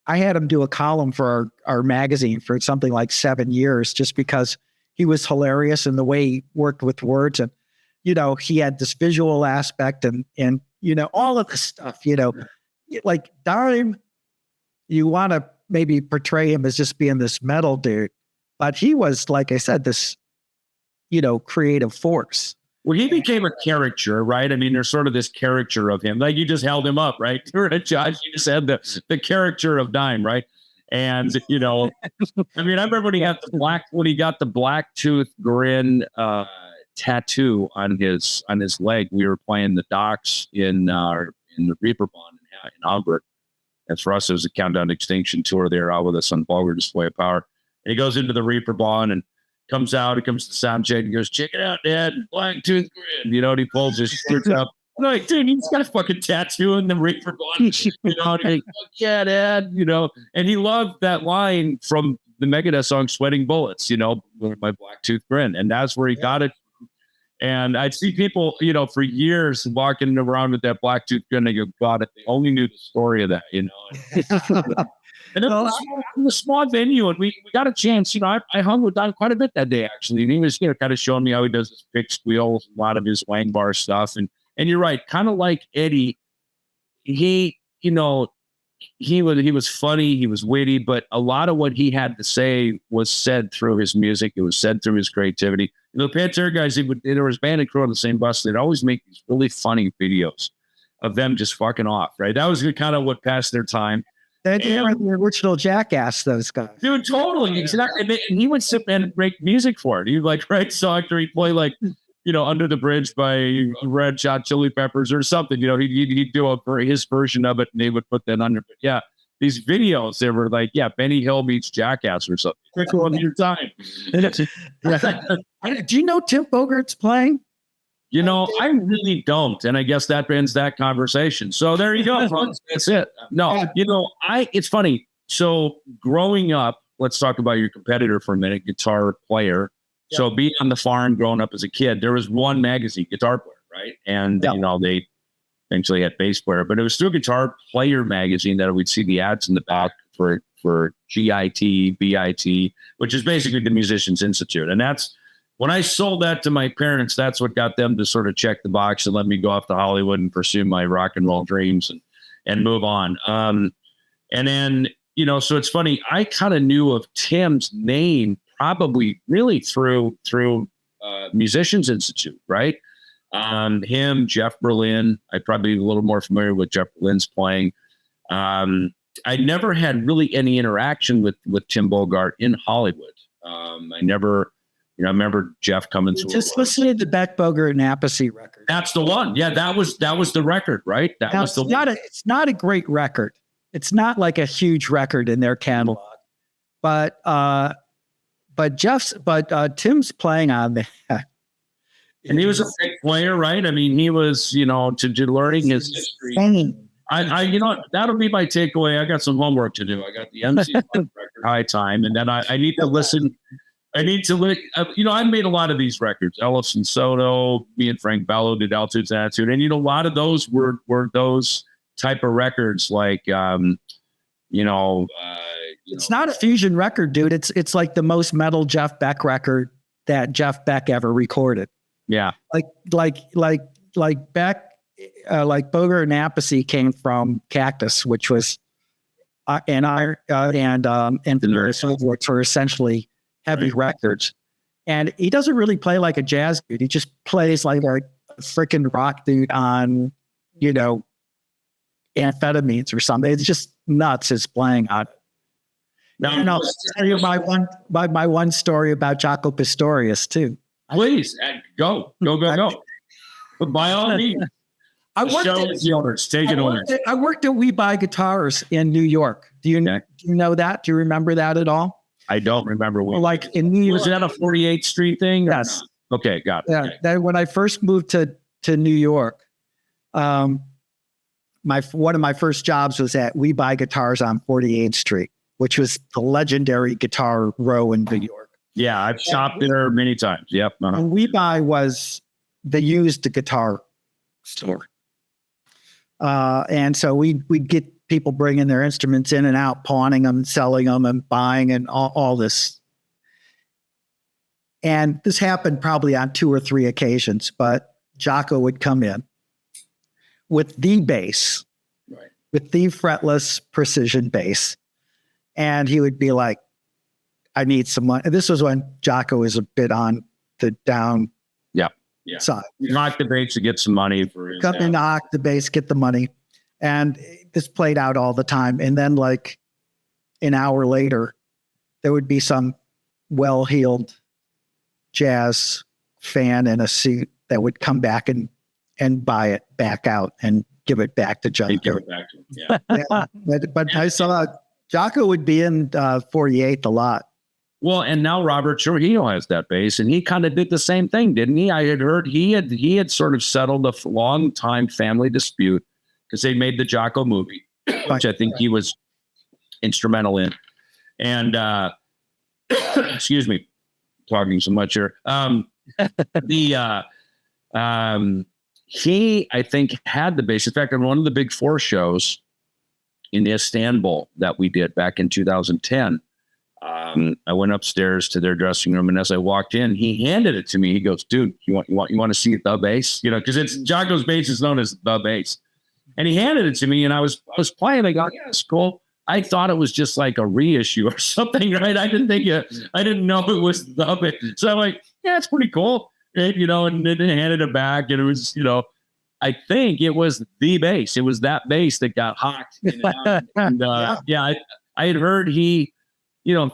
I had him do a column for our magazine for something like 7 years, just because he was hilarious in the way he worked with words. And, he had this visual aspect and all of this stuff, like Dime, you want to maybe portray him as just being this metal dude, but he was, like I said, this, creative force. Well, he became a caricature, right? I mean, there's sort of this caricature of him. Like you just held him up, right? Josh, you just had the caricature of Dime, right? And I mean, I remember when he got the black tooth grin tattoo on his leg. We were playing the Docks in the Reaper Bond in Albert. And for us, it was a Countdown to Extinction tour. They were out with us on Bogert Display of Power. And he goes into the Reaper Bond and comes out, he comes to the sound check and goes, "Check it out, Dad, black tooth grin." And he pulls his shirts up. I'm like, dude, he's got a fucking tattoo in the Reaper Bond. And he's like, "Fuck yeah, Dad," and he loved that line from the Megadeth song "Sweating Bullets," with my black tooth grin. And that's where he got it. And I'd see people, for years walking around with that black tooth grin. They go, "God, if they only knew the story of that," And it was a small venue, and we got a chance. I hung with Don quite a bit that day, actually. And he was, kind of showing me how he does his pick squeals, a lot of his wang bar stuff. And you're right, kind of like Eddie, he was funny, he was witty, but a lot of what he had to say was said through his music. It was said through his creativity. The Pantera guys, there was band and crew on the same bus. They'd always make these really funny videos of them just fucking off, right? That was kind of what passed their time. They were the original Jackass, those guys. Dude, totally. Exactly. And he would sit and make music for it. He'd write songs, or he'd play Under the Bridge by Red Hot Chili Peppers or something. He'd do his version of it, and they would put that under. But yeah, these videos, they were like, Benny Hill meets Jackass or something. Quick on your time. Do you know Tim Bogert's playing? I really don't. And I guess that ends that conversation. So there you go, folks. That's it. No, it's funny. So growing up, let's talk about your competitor for a minute, guitar player. Yep. So being on the farm, growing up as a kid, there was one magazine, Guitar Player, right? And, they eventually had Bass Player, but it was through Guitar Player magazine that we'd see the ads in the back for GIT, BIT, which is basically the Musicians Institute. And that's, when I sold that to my parents, that's what got them to sort of check the box and let me go off to Hollywood and pursue my rock and roll dreams and move on. And then, so it's funny, I kind of knew of Tim's name probably really through Musicians Institute, right? Him, Jeff Berlin. I'd probably be a little more familiar with Jeff Berlin's playing. I never had really any interaction with Tim Bogert in Hollywood. I never... I remember Jeff coming through. Just listen to the Beck Bogert and Appice record. That's the one. Yeah, that was the record, right? It's not a great record. It's not like a huge record in their catalog, but Tim's playing on that. And he was a big player, right? I mean, he was, to learning his history. That'll be my takeaway. I got some homework to do. I got the MC record High Time, and then I need to listen. I made a lot of these records. Ellefson Soto, me and Frank Bello did Altitude's Attitude. And, a lot of those were those type of records like, it's not a fusion record, dude. It's like the most metal Jeff Beck record that Jeff Beck ever recorded. Yeah. Like Beck, like Bogert and Appice came from Cactus, which was, and Silverworks were essentially heavy records. And he doesn't really play like a jazz dude. He just plays like a freaking rock dude on, amphetamines or something. It's just nuts, his playing on it. Now, I'll tell you my one story about Jaco Pastorius too. Please, go. But by all means, I worked at We Buy Guitars in New York. Do you know that? Do you remember that at all? I don't remember. Like in New York. Was that a 48th Street thing? Yes. Okay, got it. Yeah. Okay. Then when I first moved to New York, One of my first jobs was at We Buy Guitars on 48th Street, which was the legendary guitar row in New York. Yeah, I've shopped there many times. Yep. And We Buy was the used guitar store. And so we'd get people bringing their instruments in and out, pawning them, selling them, and buying, and all this. And this happened probably on 2 or 3 occasions, but Jaco would come in with the bass, Right. with the fretless precision bass. And he would be like, I need some money. This was when Jaco was a bit on the down side. Knock the bass to get some money for his Come and knock the bass, get the money. And this played out all the time. And then like an hour later, there would be some well-heeled jazz fan in a suit that would come back and buy it back out and give it back to Jaco. Give it back to him. Yeah. Yeah. But I saw Jaco would be in 48th a lot. Well, and now Robert Trujillo has that bass, and he kind of did the same thing, didn't he? I had heard he had sort of settled a long time family dispute because they made the Jaco movie, which I think he was instrumental in. And excuse me, talking so much here. He, I think, had the bass. In fact, on one of the Big Four shows in Istanbul that we did back in 2010, I went upstairs to their dressing room, and as I walked in, he handed it to me. He goes, "Dude, you want to see the bass? You know, because it's Jaco's bass is known as the bass." And he handed it to me, and I was playing. I go, "Yeah, it's cool." I thought it was just like a reissue or something, right? I didn't know it was the bass. So I'm like, "Yeah, it's pretty cool." And, and then handed it back, and it was, I think it was the bass. It was that bass that got hawked. And I had heard he,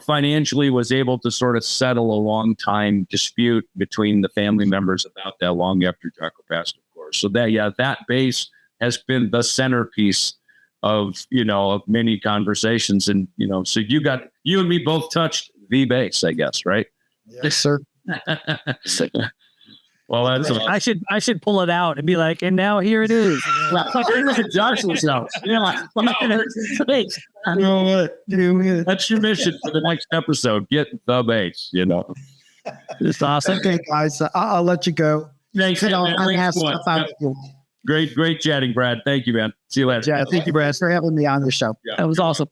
financially was able to sort of settle a long time dispute between the family members about that long after Jaco passed, of course. So that bass has been the centerpiece of many conversations. And, so you and me both touched the bass, I guess, right? Yes, sir. Well, that's I should pull it out and be like, and now here it is. Josh was out. Yeah. You know what? That's your mission for the next episode. Get the bass, It's awesome. Okay, guys, I'll let you go. Thanks. Great chatting, Brad. Thank you, man. See you later. Yeah, thank you, Brad, for having me on the show. Yeah. That was awesome.